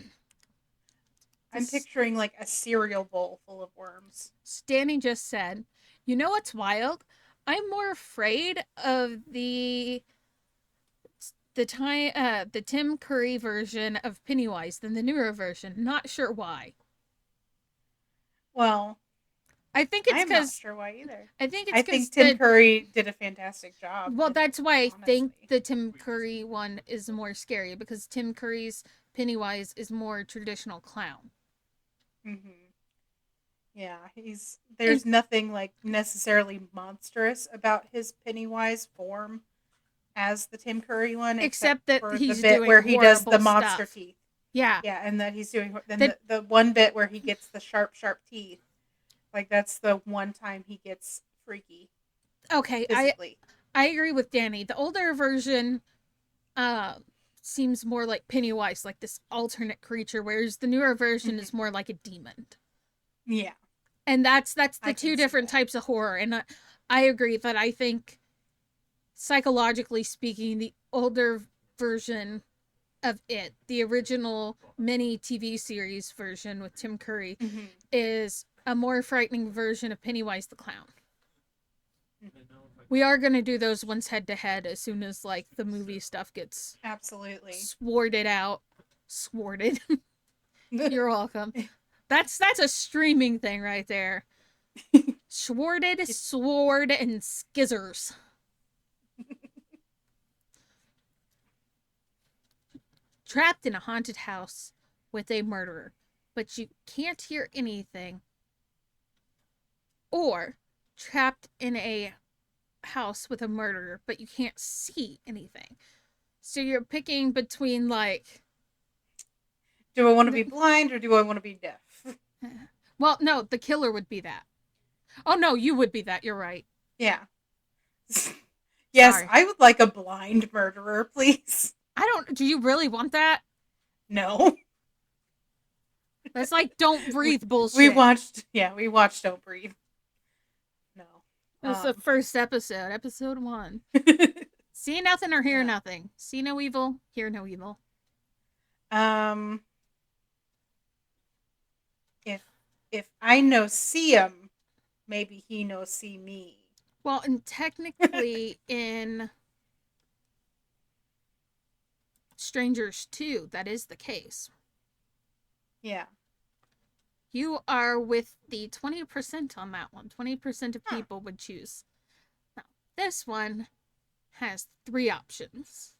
This picturing like a cereal bowl full of worms. Stanny just said, "You know what's wild? I'm more afraid of the Tim Curry version of Pennywise than the newer version. Not sure why. Well, I think it's I'm not because sure why either. I think it's I because think Tim Curry did a fantastic job. well, in it, that's why I think honestly. the Tim Curry one is more scary because Tim Curry's Pennywise is more traditional clown. Mm-hmm. Yeah, there's nothing like necessarily monstrous about his Pennywise form as the Tim Curry one, Except that for the he's bit doing where he does the horrible monster stuff. teeth. Yeah. Yeah, and that he's doing then The- the one bit where he gets the sharp teeth. Like that's the one time he gets freaky Okay, physically. I agree with Danny. The older version uh seems more like Pennywise, like this alternate creature, whereas the newer version is more like a demon. Yeah, And that's the I two can see different that. types of horror. And I agree that I think psychologically speaking, the older version of it, the original mini TV series version with Tim Curry, Mhm. is a more frightening version of Pennywise the Clown. I know if I We are going to do those ones head to head as soon as like the movie stuff gets Absolutely. sworded out. Sworded. You're welcome. That's a streaming thing right there. Sworded, sword, and skizzers. Trapped in a haunted house with a murderer, but you can't hear anything. Or trapped in a house with a murderer, but you can't see anything. So you're picking between like, Do I want to be blind or do I want to be deaf? well, no, the killer would be that. Oh no, you would be that. You're right. Yeah. Yes, Sorry. I would like a blind murderer, please. Do you really want that? No. That's like don't breathe bullshit. We watched Don't Breathe. No. That's the first episode, episode 1. See nothing or hear Yeah. nothing. See no evil, hear no evil. If I no see him, maybe he no see me. Well, and technically in Strangers 2, that is the case. Yeah. You are with the 20% on that one. 20% of people would choose. Now, this one has 3 options.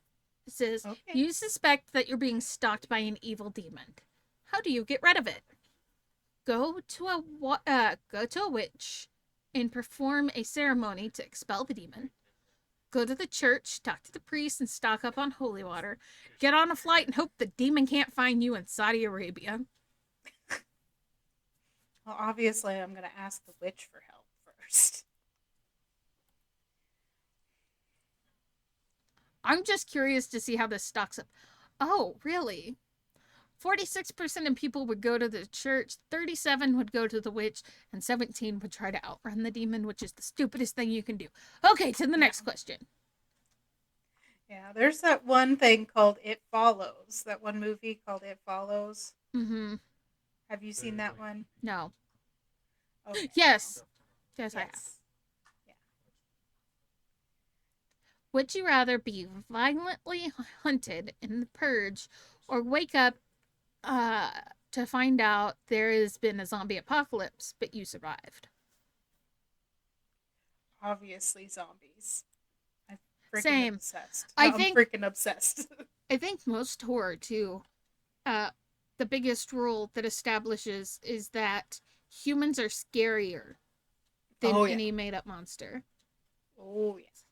It says, Okay. you suspect that you're being stalked by an evil demon. How do you get rid of it? Go to a witch and perform a ceremony to expel the demon. Go to the church, talk to the priest, and stock up on holy water. Get on a flight and hope the demon can't find you in Saudi Arabia. Well, obviously, I'm going to ask the witch for help first. I'm just curious to see how this stocks up. Oh, really? 46% of people would go to the church, 37 would go to the witch, and 17 would try to outrun the demon, which is the stupidest thing you can do. Okay, to the next question. Yeah, there's that one thing called It Follows. That one movie called It Follows. Mm-hmm. Have you seen that one? No. Okay. Yes. well, Yes, I have. yes. Would you rather be violently hunted in the purge or wake up to find out there has been a zombie apocalypse, but you survived? Obviously, zombies. I'm freaking Same. obsessed. I I'm think freaking obsessed. I think most horror too. The biggest rule that establishes is that humans are scarier than Oh, yeah. any made up monster. Oh, yes.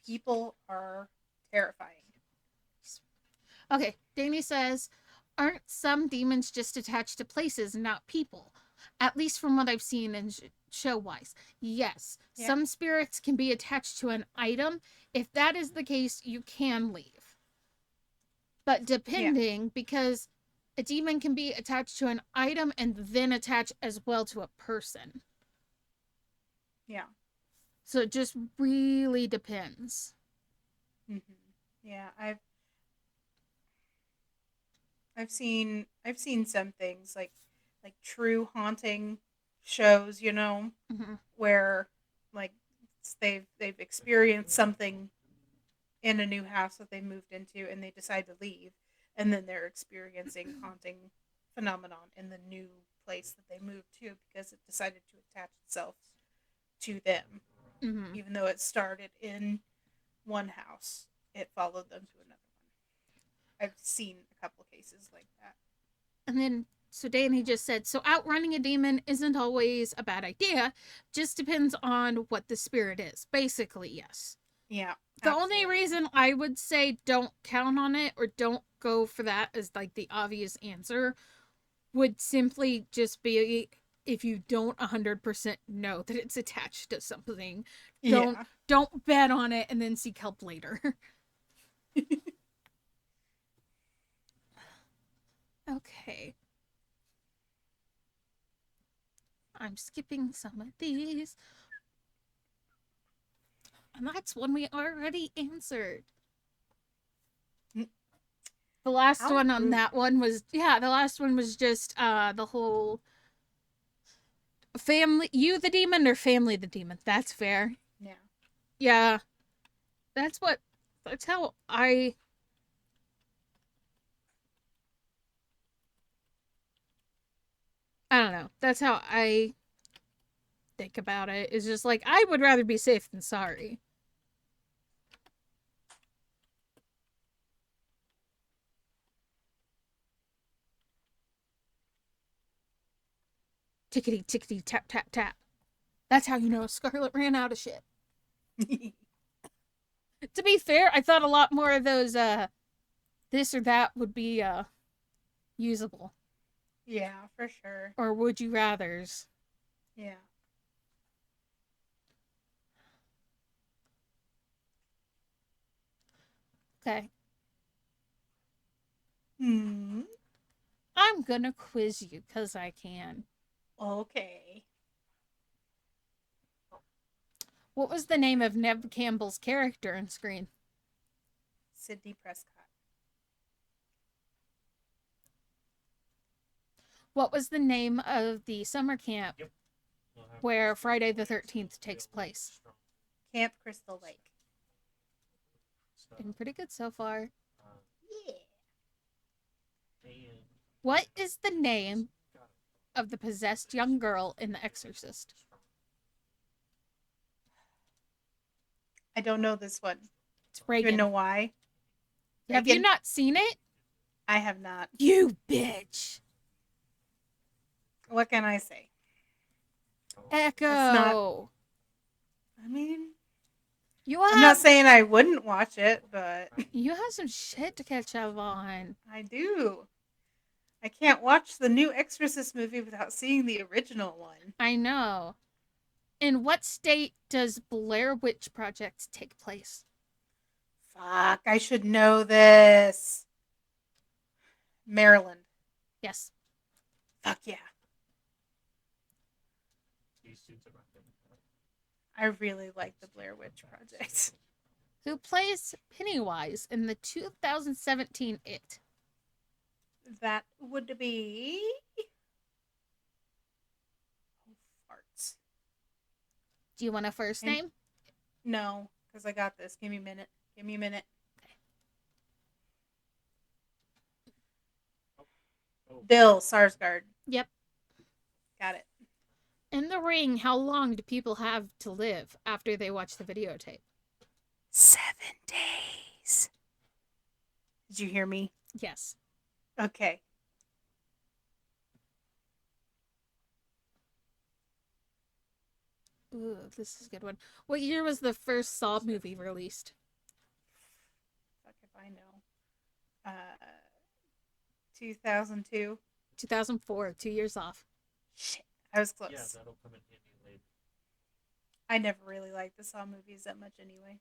People are terrifying. Okay, Danny says, aren't some demons just attached to places, not people? At least from what I've seen in show wise. Yes, Yeah. some spirits can be attached to an item. If that is the case, you can leave. But depending, because a demon can be attached to an item and then attach as well to a person. Yeah. So it just really depends. hmm Yeah, I've seen some things like true haunting shows, Mm-hmm. where like they've experienced something in a new house that they moved into and they decide to leave, and then they're experiencing haunting phenomenon in the new place that they moved to because it decided to attach itself to them. Mm-hmm. Even though it started in one house, it followed them to another one. I've seen a couple cases like that. And then, so Danny just said, so outrunning a demon isn't always a bad idea, just depends on what the spirit is. Basically, yes. Yeah. The absolutely. only reason I would say don't count on it or don't go for that as like the obvious answer would simply just be if you don't 100% know that it's attached to something. Don't Yeah. don't bet on it and then seek help later. Okay. I'm skipping some of these. And that's one we already answered. The last How one on rude. that one was the last one was just the whole family you the demon or family the demon. That's fair. Yeah. Yeah. That's how I don't know. That's how I think about it. It's just like I would rather be safe than sorry. Tickety tickety tap tap tap. That's how you know Scarlett ran out of shit. To be fair, I thought a lot more of those this or that would be usable. Yeah, for sure. Or would you rathers? Yeah. Okay. Hmm. I'm gonna quiz you because I can. Okay. What was the name of Neve Campbell's character in Scream? Sydney Prescott. What was the name of the summer camp Yep. where Friday the 13th takes place? Camp Crystal Lake. Been pretty good so far. Yeah. What is the name of the possessed young girl in The Exorcist? I don't know this one. It's Do you even Reagan. know why? Have you Reagan? not seen it? I have not. You bitch. What can I say? Echo. not- I mean, You I'm not have saying I wouldn't watch it, but you have some shit to catch up on. I do. I can't watch the new Exorcist movie without seeing the original one. I know. In what state does Blair Witch Project take place? Fuck, I should know this. Maryland. Yes. Fuck yeah. These suits are my favorite. I really like the Blair Witch Project. Who plays Pennywise in the 2017 It? That would be. Oh, farts. Do you want a first And name? no, because I got this. Give me a minute. Give me a minute. Oh, Bill Sarsgaard. Yep. Got it. In the ring, how long do people have to live after they watch the videotape? 7 days. Did you hear me? Yes. Okay. Ooh, this is a good one. What year was the first Saw movie released? Fuck if I know. 2002. 2004, 2 years off. Shit. I was close. yeah, that'll come in handy later. I never really liked the Saw movies that much anyway.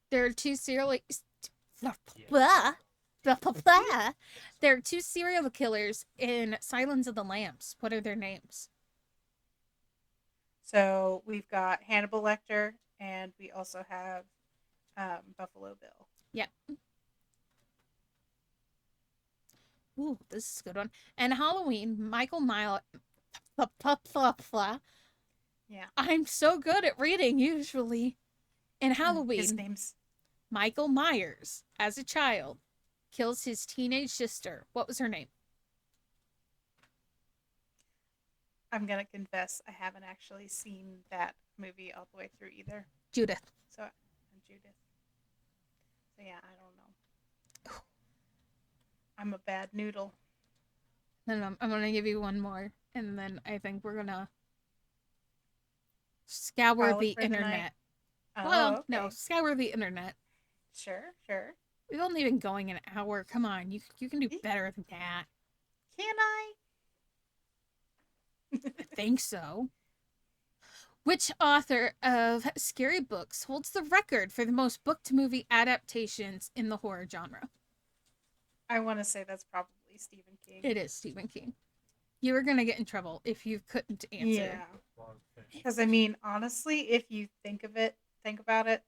There are two serial Yeah. there are two serial killers in Silence of the Lambs. What are their names? So we've got Hannibal Lecter, and we also have Buffalo Bill. Yep. Ooh, this is a good one. And Halloween, Michael Myers. Yeah. I'm so good at reading usually. In His Halloween, name's. Michael Myers, as a child, kills his teenage sister. What was her name? I'm gonna confess, I haven't actually seen that movie all the way through either. Judith. So I'm Judith. So yeah, I don't know. I'm a bad noodle. Then I'm gonna give you one more, and then I think we're gonna scour Call it the for the night. internet. Oh, Well, okay. no, scour the internet. Sure, sure. We've only been going an hour. Come on, you can do better than that. Can I? I think so. Which author of scary books holds the record for the most book-to-movie adaptations in the horror genre? I want to say that's probably Stephen King. It is Stephen King. You were gonna get in trouble if you couldn't answer. Yeah. Because I mean, honestly, if you think about it,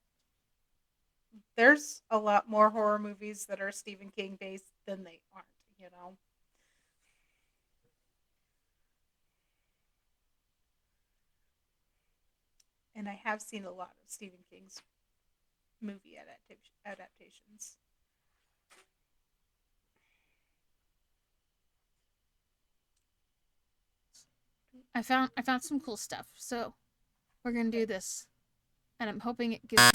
there's a lot more horror movies that are Stephen King based than they aren't, you know? And I have seen a lot of Stephen King's movie adaptations. I found some cool stuff. So we're gonna do this, and I'm hoping it gives me.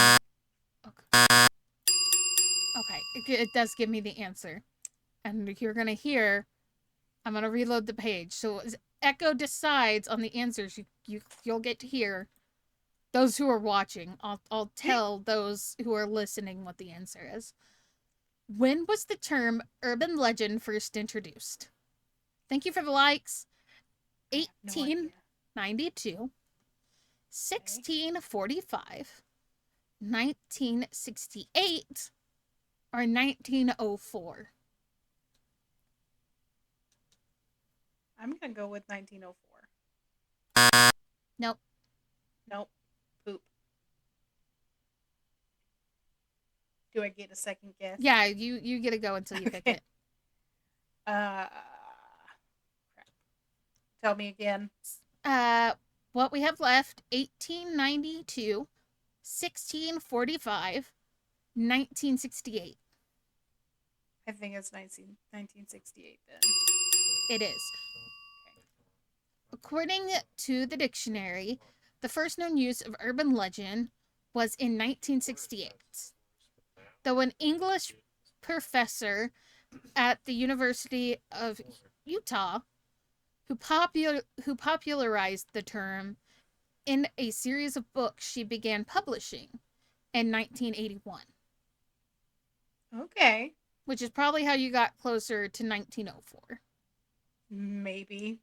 Okay, it does give me the answer, and you're gonna hear. I'm gonna reload the page. So as Echo decides on the answers, you'll get to hear. Those who are watching, I'll tell those who are listening what the answer is. When was the term urban legend first introduced? Thank you for the likes. I have no idea. 1892, 1645, 1968, or 1904? I'm gonna go with 1904. Nope. Nope. Poop. Do I get a second guess? Yeah, you get to go until you pick it. Crap. Tell me again. What we have left: 1892, 1645, 1968. I think it's 1968 then. It is. According to the dictionary, the first known use of urban legend was in 1968. Though an English professor at the University of Utah who popularized the term in a series of books she began publishing in 1981. Okay. Which is probably how you got closer to 1904. Maybe.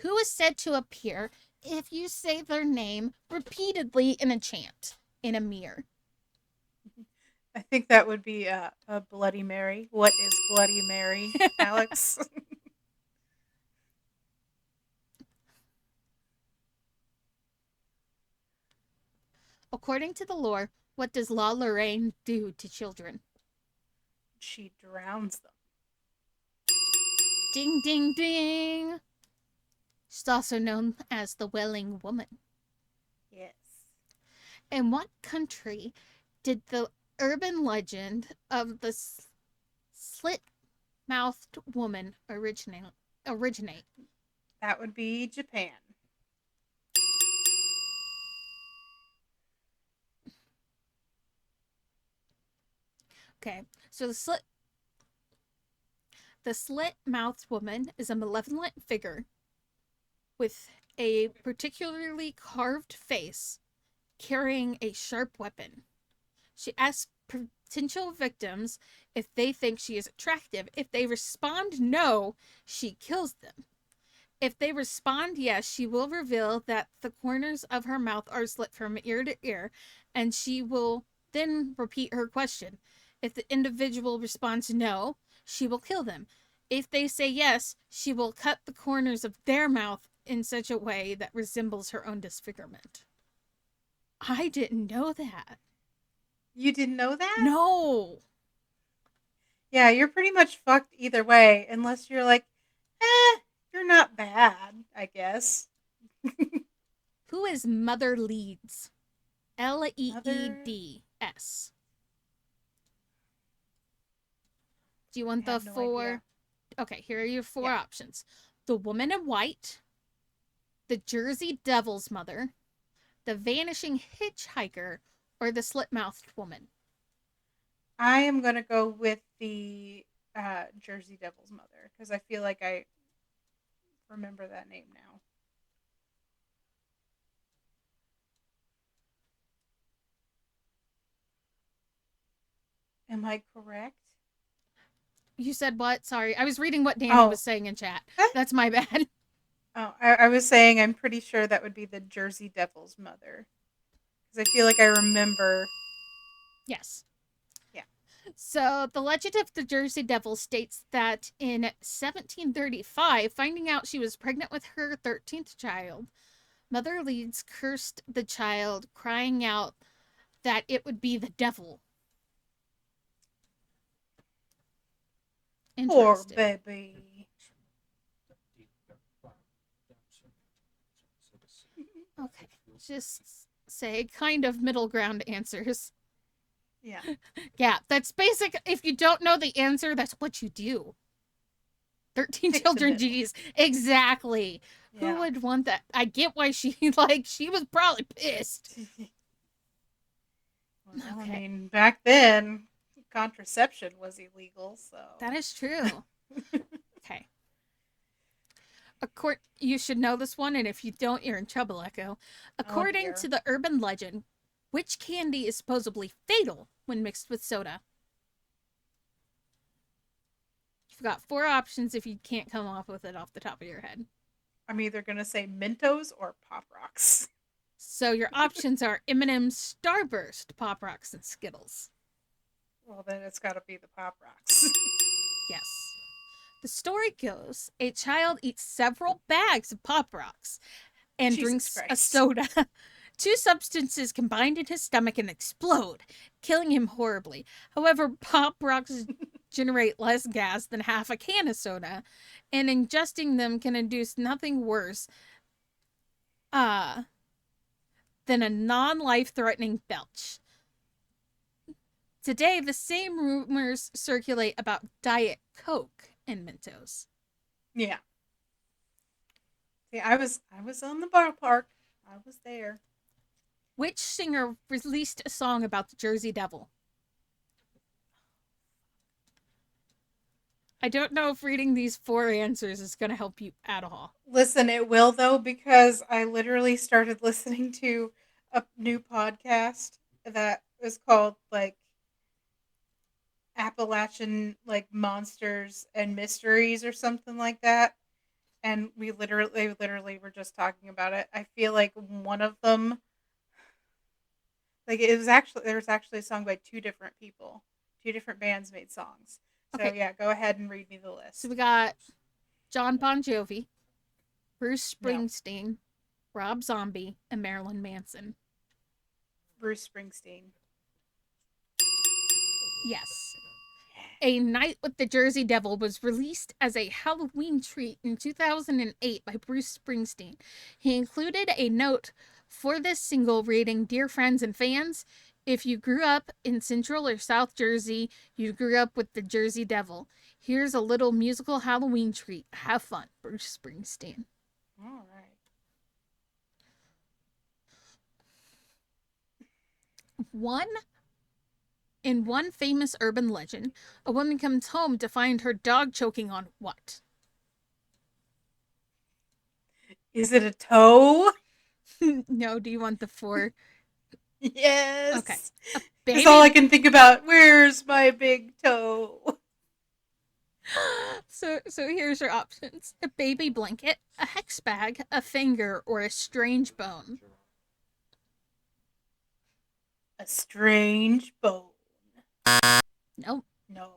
Who is said to appear if you say their name repeatedly in a chant in a mirror? I think that would be a Bloody Mary. What is Bloody Mary, Alex? According to the lore, what does La Lorraine do to children? She drowns them. Ding, ding, ding. She's also known as the Welling Woman. Yes. In what country did the urban legend of the slit-mouthed woman originate? That would be Japan. Okay, so the slit-mouthed woman is a malevolent figure with a particularly carved face carrying a sharp weapon. She asks potential victims if they think she is attractive. If they respond no, she kills them. If they respond yes, she will reveal that the corners of her mouth are slit from ear to ear, and she will then repeat her question. If the individual responds no, she will kill them. If they say yes, she will cut the corners of their mouth in such a way that resembles her own disfigurement. I didn't know that. You didn't know that? No. Yeah, you're pretty much fucked either way, unless you're like, you're not bad, I guess. Who is Mother Leeds? Mother, Leeds. Do you want I the have no idea. four? Okay, here are your four Yeah. options: the woman in white, the Jersey Devil's mother, the vanishing hitchhiker, or the slit mouthed woman. I am gonna go with the Jersey Devil's mother because I feel like I remember that name now. Am I correct? You said what? Sorry, I was reading what Danny Oh, was saying in chat. huh? That's my bad. Oh, I was saying I'm pretty sure that would be the Jersey Devil's mother because I feel like I remember. Yes. Yeah. So, the legend of the Jersey Devil states that in 1735, finding out she was pregnant with her 13th child, Mother Leeds cursed the child, crying out that it would be the devil. Poor Interesting. baby. Okay. Just say kind of middle ground answers. Yeah. Yeah, that's basic. If you don't know the answer, that's what you do. 13 Pick the children, middle. geez. Exactly. Who Yeah. would want that? I get why she she was probably pissed. Well, Okay. I mean, back then, contraception was illegal, so. That is true. Okay. You should know this one, and if you don't, you're in trouble, Echo. Oh According dear. to the urban legend, which candy is supposedly fatal when mixed with soda? You've got four options if you can't come off with it off the top of your head. I'm either going to say Mentos or Pop Rocks. So your options are M&M's, Starburst, Pop Rocks, and Skittles. Well, then it's got to be the Pop Rocks. Yes. The story goes a child eats several bags of Pop Rocks and Jesus drinks a Christ. soda. Two substances combine in his stomach and explode, killing him horribly. However, Pop Rocks generate less gas than half a can of soda, and ingesting them can induce nothing worse uh, than a non life threatening belch. Today, the same rumors circulate about Diet Coke and Mentos. Yeah. See, I was on the ballpark. I was there. Which singer released a song about the Jersey Devil? I don't know if reading these four answers is going to help you at all. Listen, it will though because I literally started listening to a new podcast that is called like Appalachian like monsters and mysteries or something like that. and we literally were just talking about it. I feel like one of them, like there was actually a song by two different people, two different bands made songs. So Okay, yeah, go ahead and read me the so list. we got John Bon Jovi, Bruce No, Springsteen, Rob Zombie, and Marilyn Manson. Bruce Springsteen. Yes. A Night with the Jersey Devil was released as a Halloween treat in 2008 by Bruce Springsteen. He included a note for this single reading, "Dear friends and fans, if you grew up in Central or South Jersey, you grew up with the Jersey Devil. Here's a little musical Halloween treat. Have fun." Bruce Springsteen. All right. One In one famous urban legend, a woman comes home to find her dog choking on what? Is it a toe? No, do you want the four? Okay. Yes. A That's all I baby. can think about. Where's my big toe? So here's your options: a baby blanket, a hex bag, a finger, or a strange bone. A strange bone. Nope. No.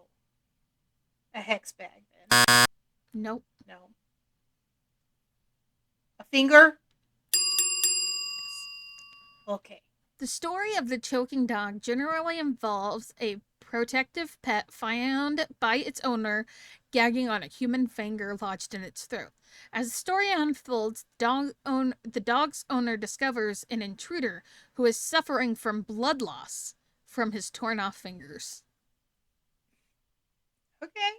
A hex bag then. Nope. No. A finger? Okay. The story of the choking dog generally involves a protective pet found by its owner gagging on a human finger lodged in its throat. As the story unfolds, the dog's owner discovers an intruder who is suffering from blood loss from his torn off fingers. Okay.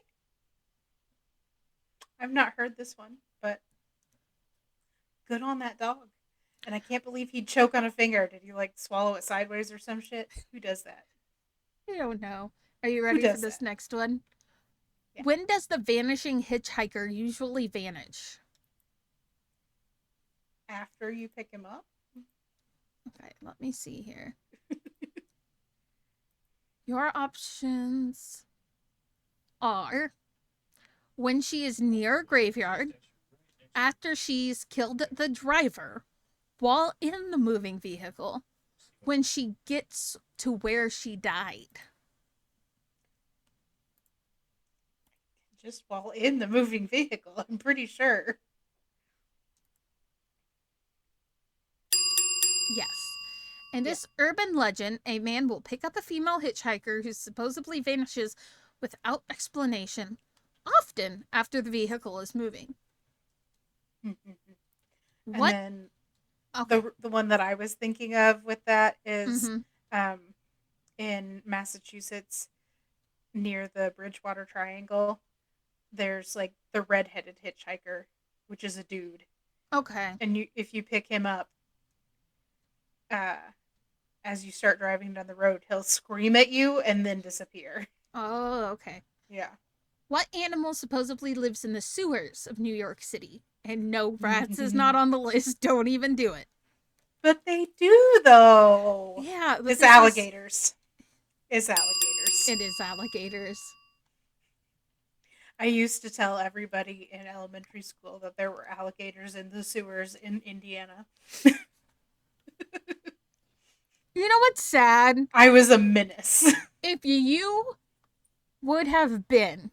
I've not heard this one, but good on that dog. And I can't believe he'd choke on a finger. Did he like swallow it sideways or some shit? Who does that? I don't know. Are you Who ready for does this that? next one? Yeah. When does the vanishing hitchhiker usually vanish? After you pick him up? Okay, let me see here. Your options are when she is near a graveyard, after she's killed the driver, while in the moving vehicle, when she gets to where she died. Just while in the moving vehicle, I'm pretty sure. Yes. In Yeah. this urban legend, a man will pick up a female hitchhiker who supposedly vanishes without explanation, often after the vehicle is moving. And What? then Okay. the one that I was thinking of with that is Mm-hmm. um, in Massachusetts near the Bridgewater Triangle. There's like the redheaded hitchhiker, which is a dude, Okay. and if you pick him up, uh, as you start driving down the road, he'll scream at you and then disappear. Oh, okay. Yeah. What animal supposedly lives in the sewers of New York City? And no, rats is not on the list. Don't even do it. But they do though. Yeah, but It's this is. alligators. It's alligators. It is alligators. I used to tell everybody in elementary school that there were alligators in the sewers in Indiana. You know what's sad? I was a menace. If you would have been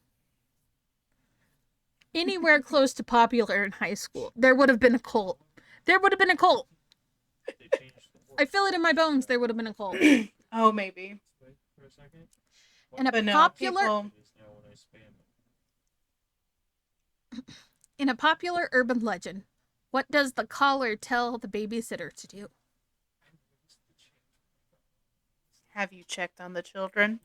anywhere close to popular in high school, there would have been a cult. There would have been a cult. I feel it in my bones. There would have been a cult. Oh, maybe. Wait for a second. In a But no, popular people. It is now when I spam it. in a popular urban legend, what does the caller tell the babysitter to do? Have you checked on the children?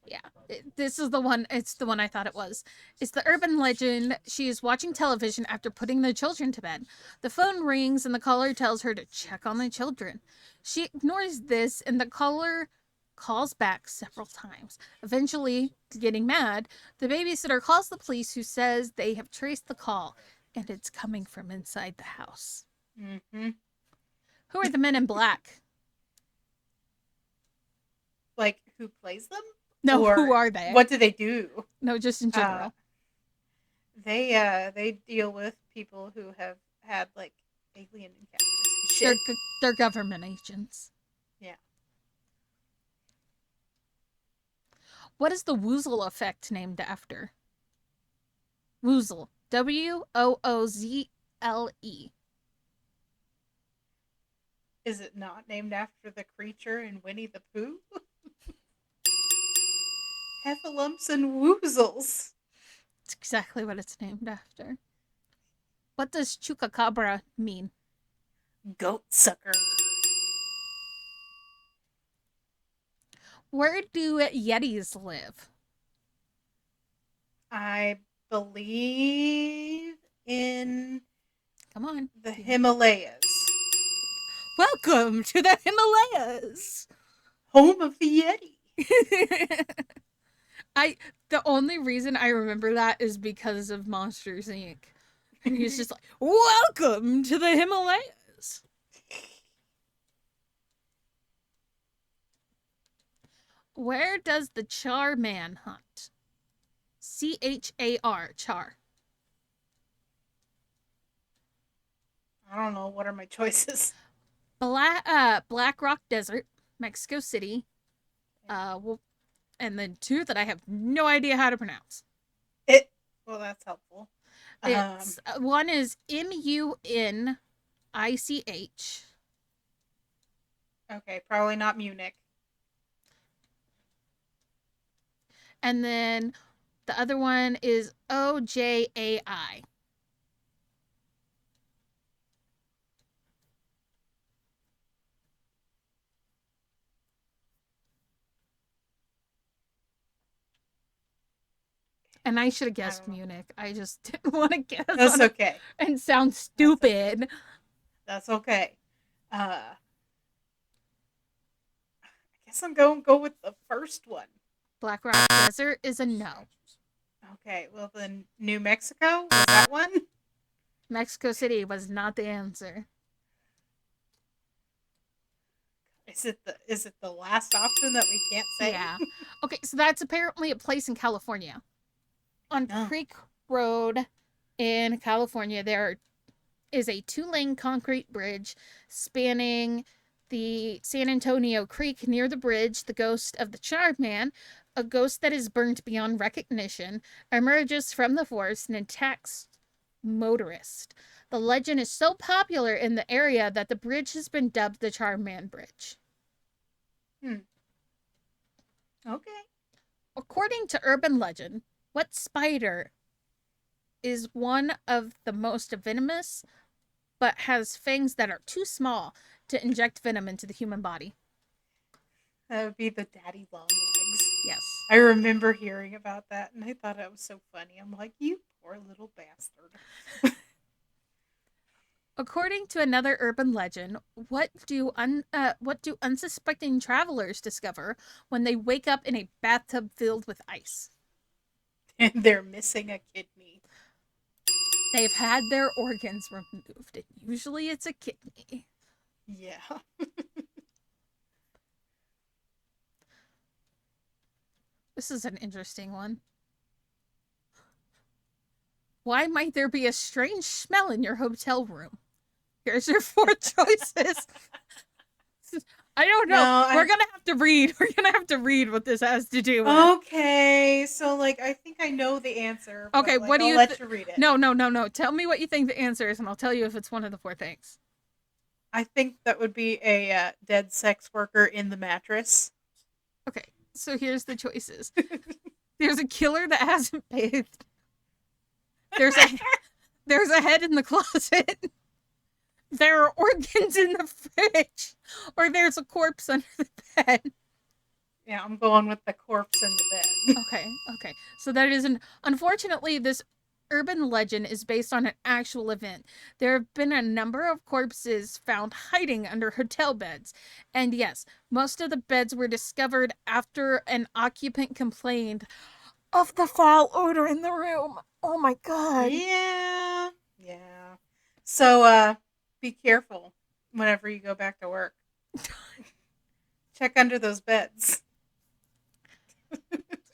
Yeah, this is the one. It's the one I thought it was. It's the urban legend. She is watching television after putting the children to bed. The phone rings and the caller tells her to check on the children. She ignores this and the caller calls back several times. Eventually, getting mad, the babysitter calls the police, who says they have traced the call and it's coming from inside the house. Mm-hmm. Who are the men in black? like who plays them, No, or who are they? what do they do? No, just in Uh, general. they deal with people who have had like alien encounters and shit. They're government agents. Yeah. What is the Woozle effect named after? Woozle. Woozle. Is it not named after the creature in Winnie the Pooh? Heffalumps and woozles. It's exactly what it's named after. What does chupacabra mean? Goat sucker. Where do Yetis live? I believe in Come on. the Himalayas. Welcome to the Himalayas. Home of the Yeti. The only reason I remember that is because of Monsters Inc. And he's just like, welcome to the Himalayas. Where does the Char Man hunt? Char. Char. I don't know. What are my choices? Black Rock Desert, Mexico City. And then two that I have no idea how to pronounce. Well, that's helpful. It's one is Munich. Okay, probably not Munich. And then the other one is Ojai. And I should have guessed Munich. I just didn't want to guess. That's okay. And sound stupid. That's okay. I guess I'm going to go with the first one. Black Rock Desert is a no. Okay, well then New Mexico, was that one? Mexico City was not the answer. Is it the last option that we can't say? Yeah. Okay, so that's apparently a place in California. On Creek Road in California, there is a 2-lane concrete bridge spanning the San Antonio Creek. Near the bridge, the ghost of the Charred Man, a ghost that is burnt beyond recognition, emerges from the forest and attacks motorists. The legend is so popular in the area that the bridge has been dubbed the Charred Man Bridge. Okay. According to urban legend, what spider is one of the most venomous, but has fangs that are too small to inject venom into the human body? That would be the daddy long legs. Yes. I remember hearing about that, and I thought it was so funny. I'm like, you poor little bastard. According to another urban legend, what do unsuspecting travelers discover when they wake up in a bathtub filled with ice? And they're missing a kidney. They've had their organs removed, and usually it's a kidney. Yeah. This is an interesting one. Why might there be a strange smell in your hotel room? Here's your 4 choices. I don't know. No, We're gonna have to read. We're gonna have to read what this has to do with. Okay, so like I think I know the answer. Okay, but, like, what do I'll you? let you read it. No. Tell me what you think the answer is, and I'll tell you if it's one of the 4 things. I think that would be a dead sex worker in the mattress. Okay, so here's the choices. There's a killer that hasn't bathed. There's a head in the closet. There are organs in the fridge, or there's a corpse under the bed. Yeah, I'm going with the corpse in the bed. Okay. So that is unfortunately, this urban legend is based on an actual event. There have been a number of corpses found hiding under hotel beds. And yes, most of the beds were discovered after an occupant complained of the foul odor in the room. Oh my god. Yeah. So, be careful whenever you go back to work. Check under those beds.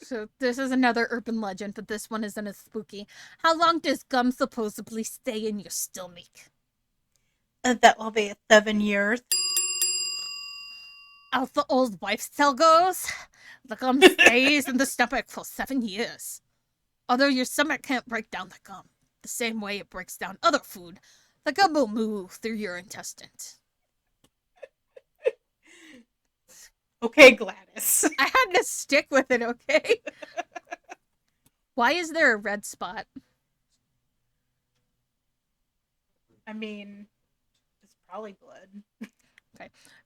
So this is another urban legend, but this one isn't as spooky. How long does gum supposedly stay in your stomach? That will be 7 years. As the old wives' tale goes, the gum stays in the stomach for 7 years. Although your stomach can't break down the gum the same way it breaks down other food, the gum will move through your intestines. Okay, Gladys. I had to stick with it, okay? Why is there a red spot? I mean, it's probably blood.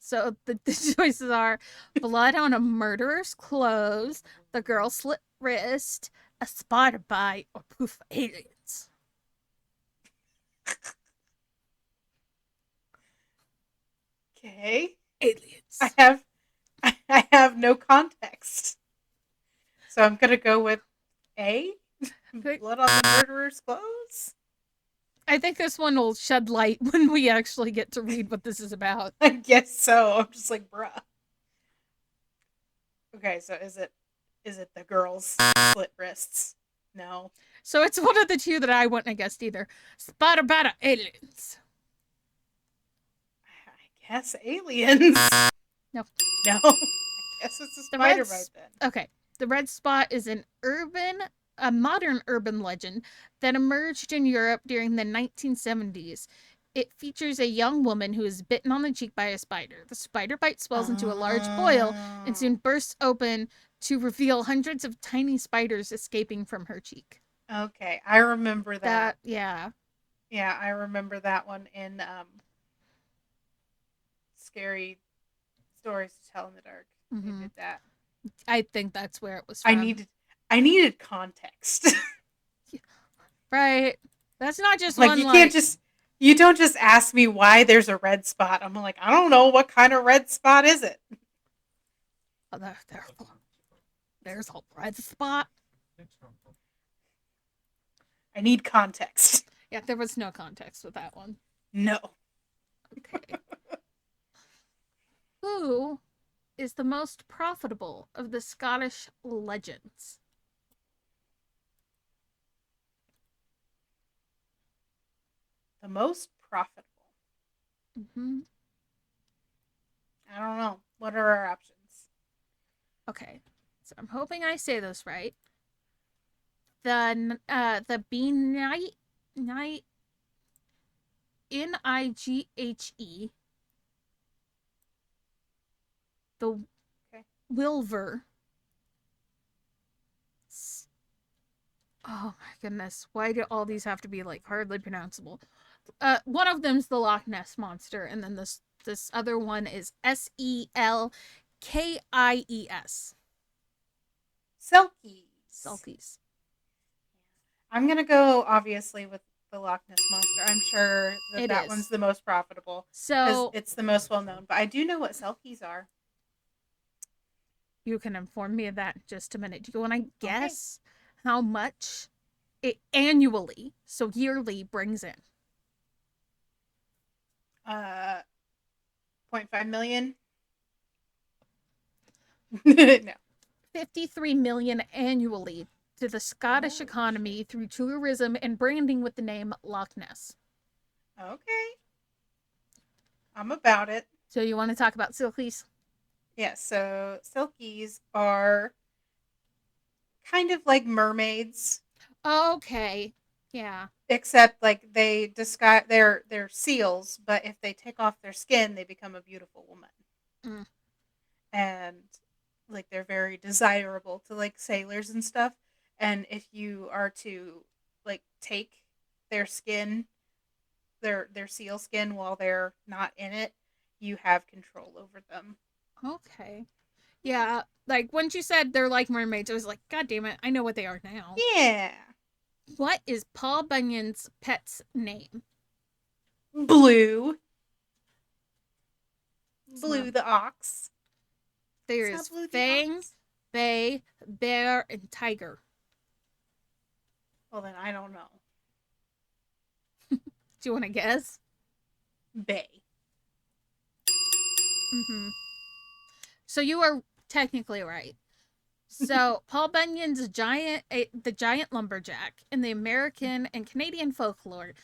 So the choices are blood on a murderer's clothes, the girl's slit wrist, a spider bite, or proof of aliens. Okay. Aliens. I have no context. So I'm gonna go with A. Blood on the murderer's clothes. I think this one will shed light when we actually get to read what this is about. I guess so. I'm just like, bruh. Okay, so is it the girl's split wrists? No. So it's one of the two that I wouldn't have guessed either. Spider bite, aliens. I guess aliens. No. No. I guess it's a spider bite then. Okay. The red spot is a modern urban legend that emerged in Europe during the 1970s. It features a young woman who is bitten on the cheek by a spider. The spider bite swells into a large boil and soon bursts open to reveal hundreds of tiny spiders escaping from her cheek. Okay, I remember that. Yeah. Yeah, I remember that one in Scary Stories to Tell in the Dark. Mhm. They did that. I think that's where it was from. I needed context. Right. That's not just like one you can't just you don't just ask me why there's a red spot. I'm like, I don't know, what kind of red spot is it? Oh, there's a red spot. I need context. Yeah, there was no context with that one. No. Okay. Who is the most profitable of the Scottish legends? The most profitable. Mm-hmm. I don't know. What are our options? Okay, so I'm hoping I say this right. The Bean Night Nighe. The Wilver. Oh my goodness! Why do all these have to be like hardly pronounceable? One of them's the Loch Ness monster, and then this other one is Selkies. Selkies. Selkies. I'm gonna go obviously with the Loch Ness monster. I'm sure that one's the most profitable. So it's the most well known. But I do know what selkies are. You can inform me of that in just a minute. Do you want to guess how much it annually, so yearly, brings in? 0.5 million. No. 53 million annually to the Scottish economy through tourism and branding with the name Loch Ness. Okay. I'm about it. So you want to talk about silkies? Yeah, so silkies are kind of like mermaids. Okay. Yeah. Except like they disguise they're seals, but if they take off their skin, they become a beautiful woman. Mm. And like they're very desirable to like sailors and stuff. And if you are to like take their skin, their seal skin while they're not in it, you have control over them. Okay. Yeah, like when you said they're like mermaids, I was like, God damn it, I know what they are now. Yeah. What is Paul Bunyan's pet's name? Blue. Blue the ox. There is Fang, Bay, Bear, and Tiger. Well, then I don't know. Do you want to guess? Bay. Mm-hmm. So you are technically right. So Paul Bunyan's the giant lumberjack in the American and Canadian folklore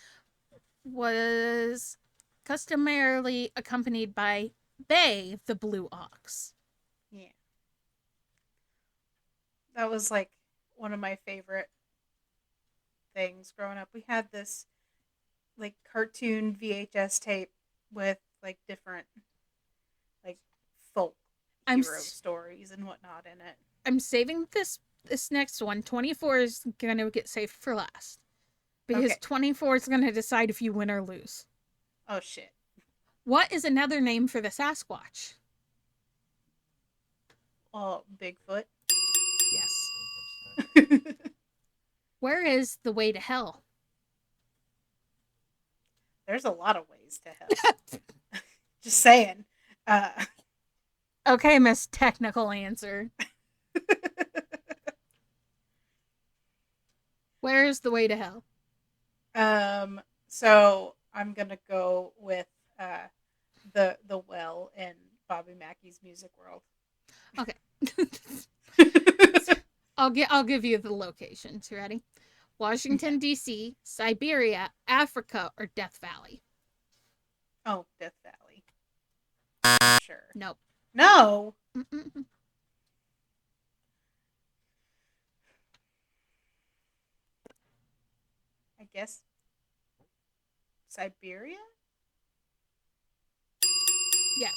was customarily accompanied by Bay the blue ox. Yeah. That was like one of my favorite things growing up. We had this like cartoon VHS tape with like different like folk I'm hero stories and whatnot in it. I'm saving this next one. 24 is gonna get saved for last because Okay. 24 is gonna decide if you win or lose. Oh shit. What is another name for the Sasquatch? Oh, Bigfoot. Yes. Where is the way to hell? There's a lot of ways to hell. Just saying. Okay, Miss Technical Answer. Where is the way to hell? So I'm gonna go with the well in Bobby Mackey's Music World. Okay. I'll give you the locations. You ready? Washington D.C., Siberia, Africa, or Death Valley. Oh, Death Valley. Sure. Nope. No. Mm-mm. I guess Siberia. Yes.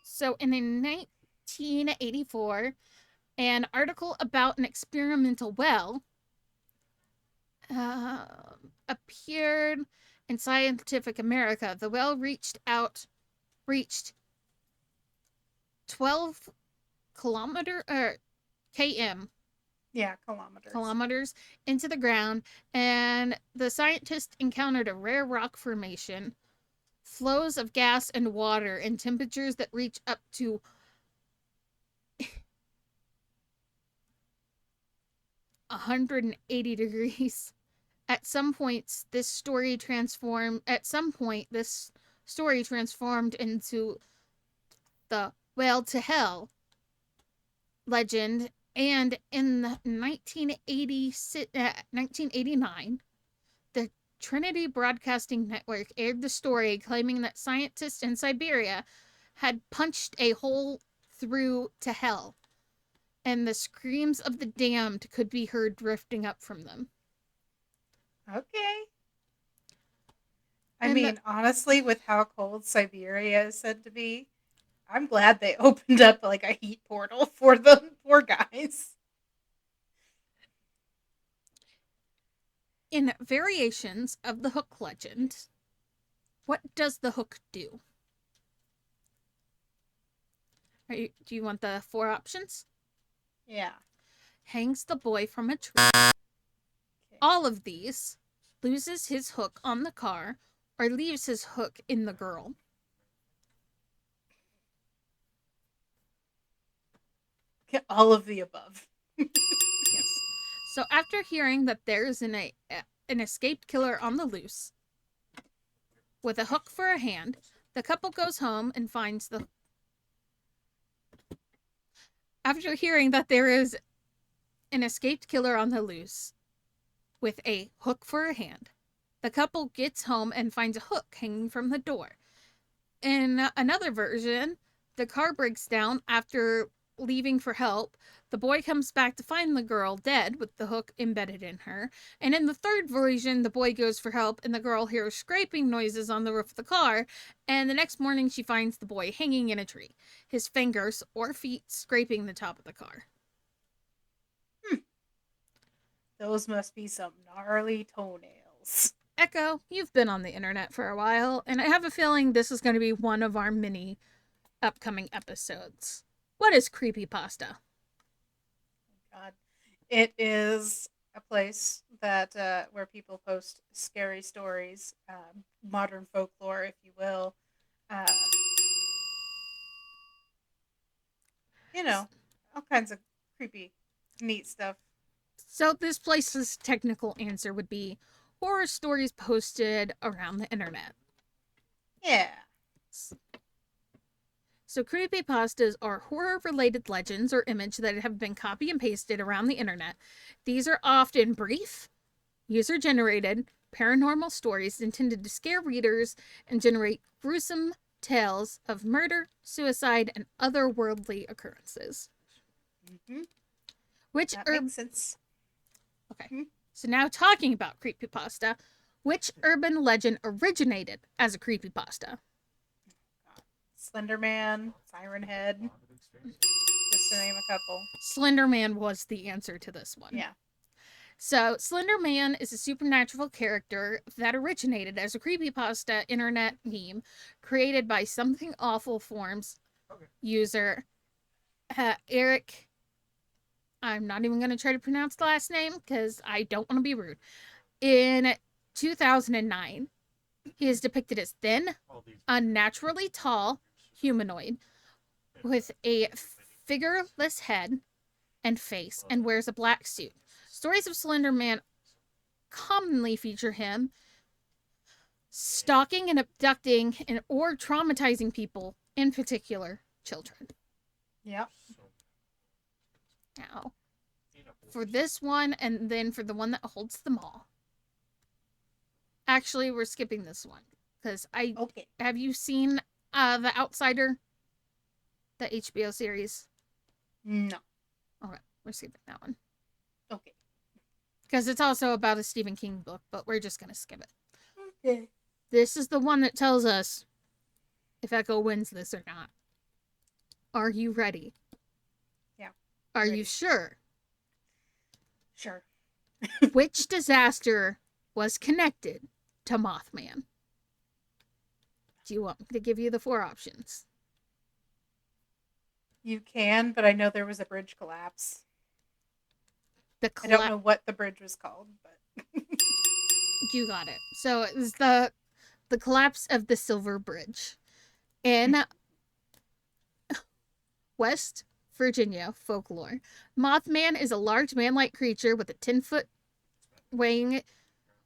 So in 1984, an article about an experimental well appeared in Scientific America. The well reached 12 kilometer or km Yeah, kilometers into the ground, and the scientists encountered a rare rock formation, flows of gas and water, and temperatures that reach up to 180 degrees. At some point, this story transformed into the Whale to Hell legend, and in 1989, the Trinity Broadcasting Network aired the story, claiming that scientists in Siberia had punched a hole through to hell, and the screams of the damned could be heard drifting up from them. Okay. I And mean, honestly, with how cold Siberia is said to be, I'm glad they opened up like a heat portal for the poor guys. in variations of the Hook legend, what does the hook do? Do you want the 4 options? Yeah. Hangs the boy from a tree. Okay. All of these, loses his hook on the car, or leaves his hook in the girl. All of the above. Yes. So after hearing that there's an escaped killer on the loose with a hook for a hand, the couple goes home and finds the. After hearing that there is an escaped killer on the loose with a hook for a hand, the couple gets home and finds a hook hanging from the door. In another version, the car breaks down after leaving for help. The boy comes back to find the girl dead with the hook embedded in her. And in the third version, the boy goes for help and the girl hears scraping noises on the roof of the car. And the next morning, she finds the boy hanging in a tree, his fingers or feet scraping the top of the car. Those must be some gnarly toenails. Echo, you've been on the internet for a while, and I have a feeling this is going to be one of our many upcoming episodes. What is creepypasta? God. It is a place that where people post scary stories, modern folklore, if you will. Uh, all kinds of creepy, neat stuff. So this place's technical answer would be horror stories posted around the internet. Yeah. So creepypastas are horror-related legends or images that have been copy and pasted around the internet. These are often brief, user-generated, paranormal stories intended to scare readers and generate gruesome tales of murder, suicide, and otherworldly occurrences. Mm-hmm. Which That are makes sense. okay. So now talking about creepypasta, which urban legend originated as a creepypasta? Slender Man, Siren Head, just to name a couple. Slender Man was the answer to this one. Yeah. So, Slender Man is a supernatural character that originated as a creepypasta internet meme created by Something Awful Forms user Eric. I'm not even going to try to pronounce the last name because I don't want to be rude. In 2009, he is depicted as thin, unnaturally tall, humanoid with a figureless head and face and wears a black suit. Stories of Slender Man commonly feature him stalking and abducting or traumatizing people, in particular children. Yep. Now, for this one and then for the one that holds them all. Actually, we're skipping this one because Okay. have you seen The Outsider, the HBO series? No. Okay, we're skipping that one Okay. because it's also about a Stephen King book, but we're just gonna skip it. Okay. This is the one that tells us if Echo wins this or not. Are you ready? Yeah. Are ready. you sure? Sure. Which disaster was connected to Mothman? Do you want me to give you the 4 options? You can, but I know there was a bridge collapse. I don't know what the bridge was called, but you got it. So it was the collapse of the Silver Bridge in West Virginia folklore. Mothman is a large man-like creature with a 10-foot wing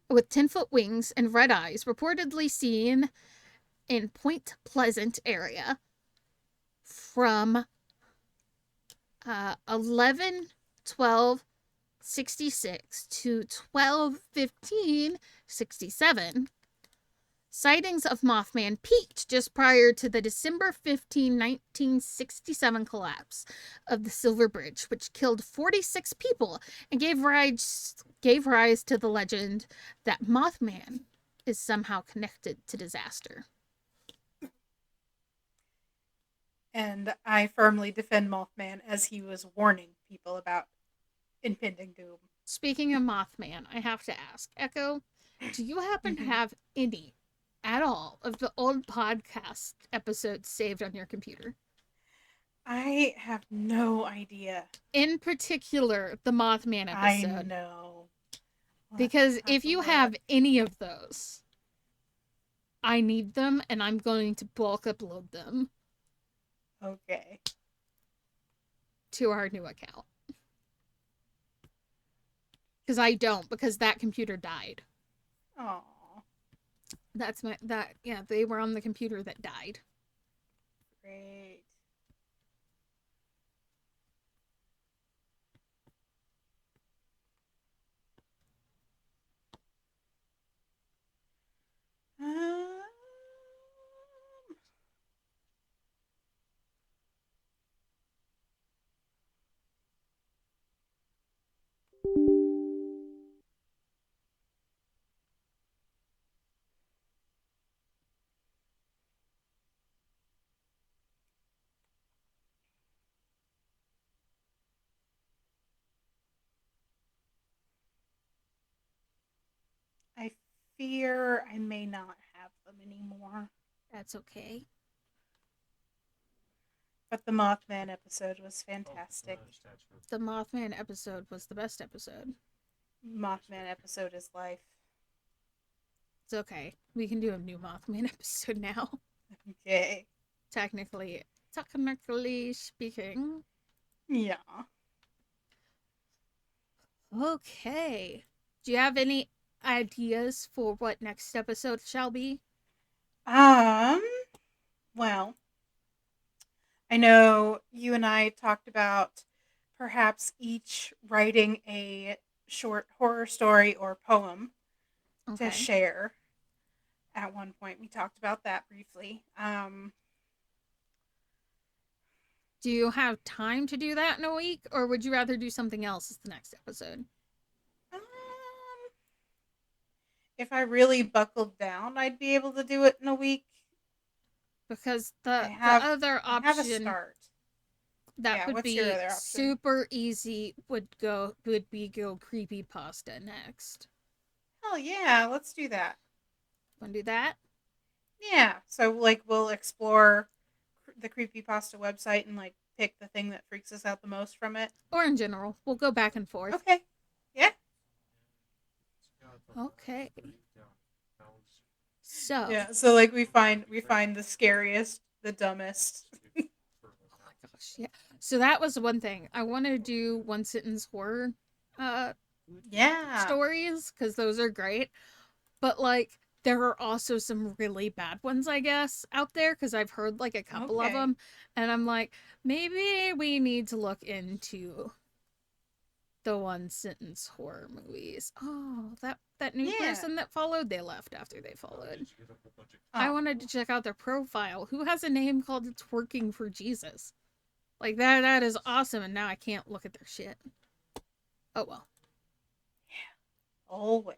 with 10-foot wings and red eyes, reportedly seen in Point Pleasant area from 11/12/66 to 12/15/67. Sightings of Mothman peaked just prior to the December 15, 1967 collapse of the Silver Bridge, which killed 46 people and gave rise to the legend that Mothman is somehow connected to disaster. And I firmly defend Mothman as he was warning people about impending doom. Speaking of Mothman, I have to ask, Echo, do you happen to have any at all of the old podcast episodes saved on your computer? I have no idea. In particular, the Mothman episode. I know. Because if you have any of those, I need them and I'm going to bulk upload them. Okay. To our new account. Because I don't, because that computer died. Aww. They were on the computer that died. Great. I fear I may not have them anymore. That's okay. But the Mothman episode was fantastic. The Mothman episode was the best episode. Mothman episode is life. It's okay. We can do a new Mothman episode now. Okay. Technically speaking. Yeah. Okay. Do you have any ideas for what next episode shall be? Well, I know you and I talked about perhaps each writing a short horror story or poem to Okay. share. At one point, we talked about that briefly. Do you have time to do that in a week, or would you rather do something else as the next episode? Um, if I really buckled down, I'd be able to do it in a week. Because I the have other I have a option start. that Yeah, would what's your be other option? super easy would be go creepy pasta next. Hell yeah, let's do that. Want to do that? Yeah, so like we'll explore the creepypasta website and like pick the thing that freaks us out the most from it. Or in general, we'll go back and forth. Okay. Yeah. Okay. So, Yeah. So like we find the scariest, the dumbest. oh my gosh, yeah. So that was one thing. I want to do one sentence horror uh Yeah. stories cuz those are great. But like there are also some really bad ones, I guess, out there cuz I've heard like a couple of Okay. them and I'm like maybe we need to look into the one sentence horror movies. Oh, that new Yeah. person that followed, they left after they followed. I Oh. wanted to check out their profile. Who has a name called It's Working for Jesus? Like that is awesome and now I can't look at their shit. Oh well. Oh well.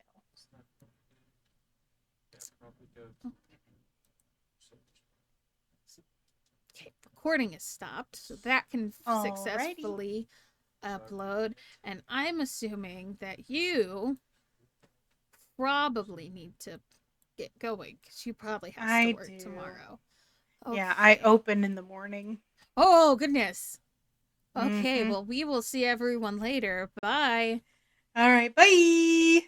Okay, recording is stopped, so that can Alrighty. successfully upload. And I'm assuming that you probably need to get going because you probably has to I work do. tomorrow. Yeah, I Okay. open in the morning. Oh, goodness. Okay, Mm-hmm. well, we will see everyone later. Bye. All right. Bye.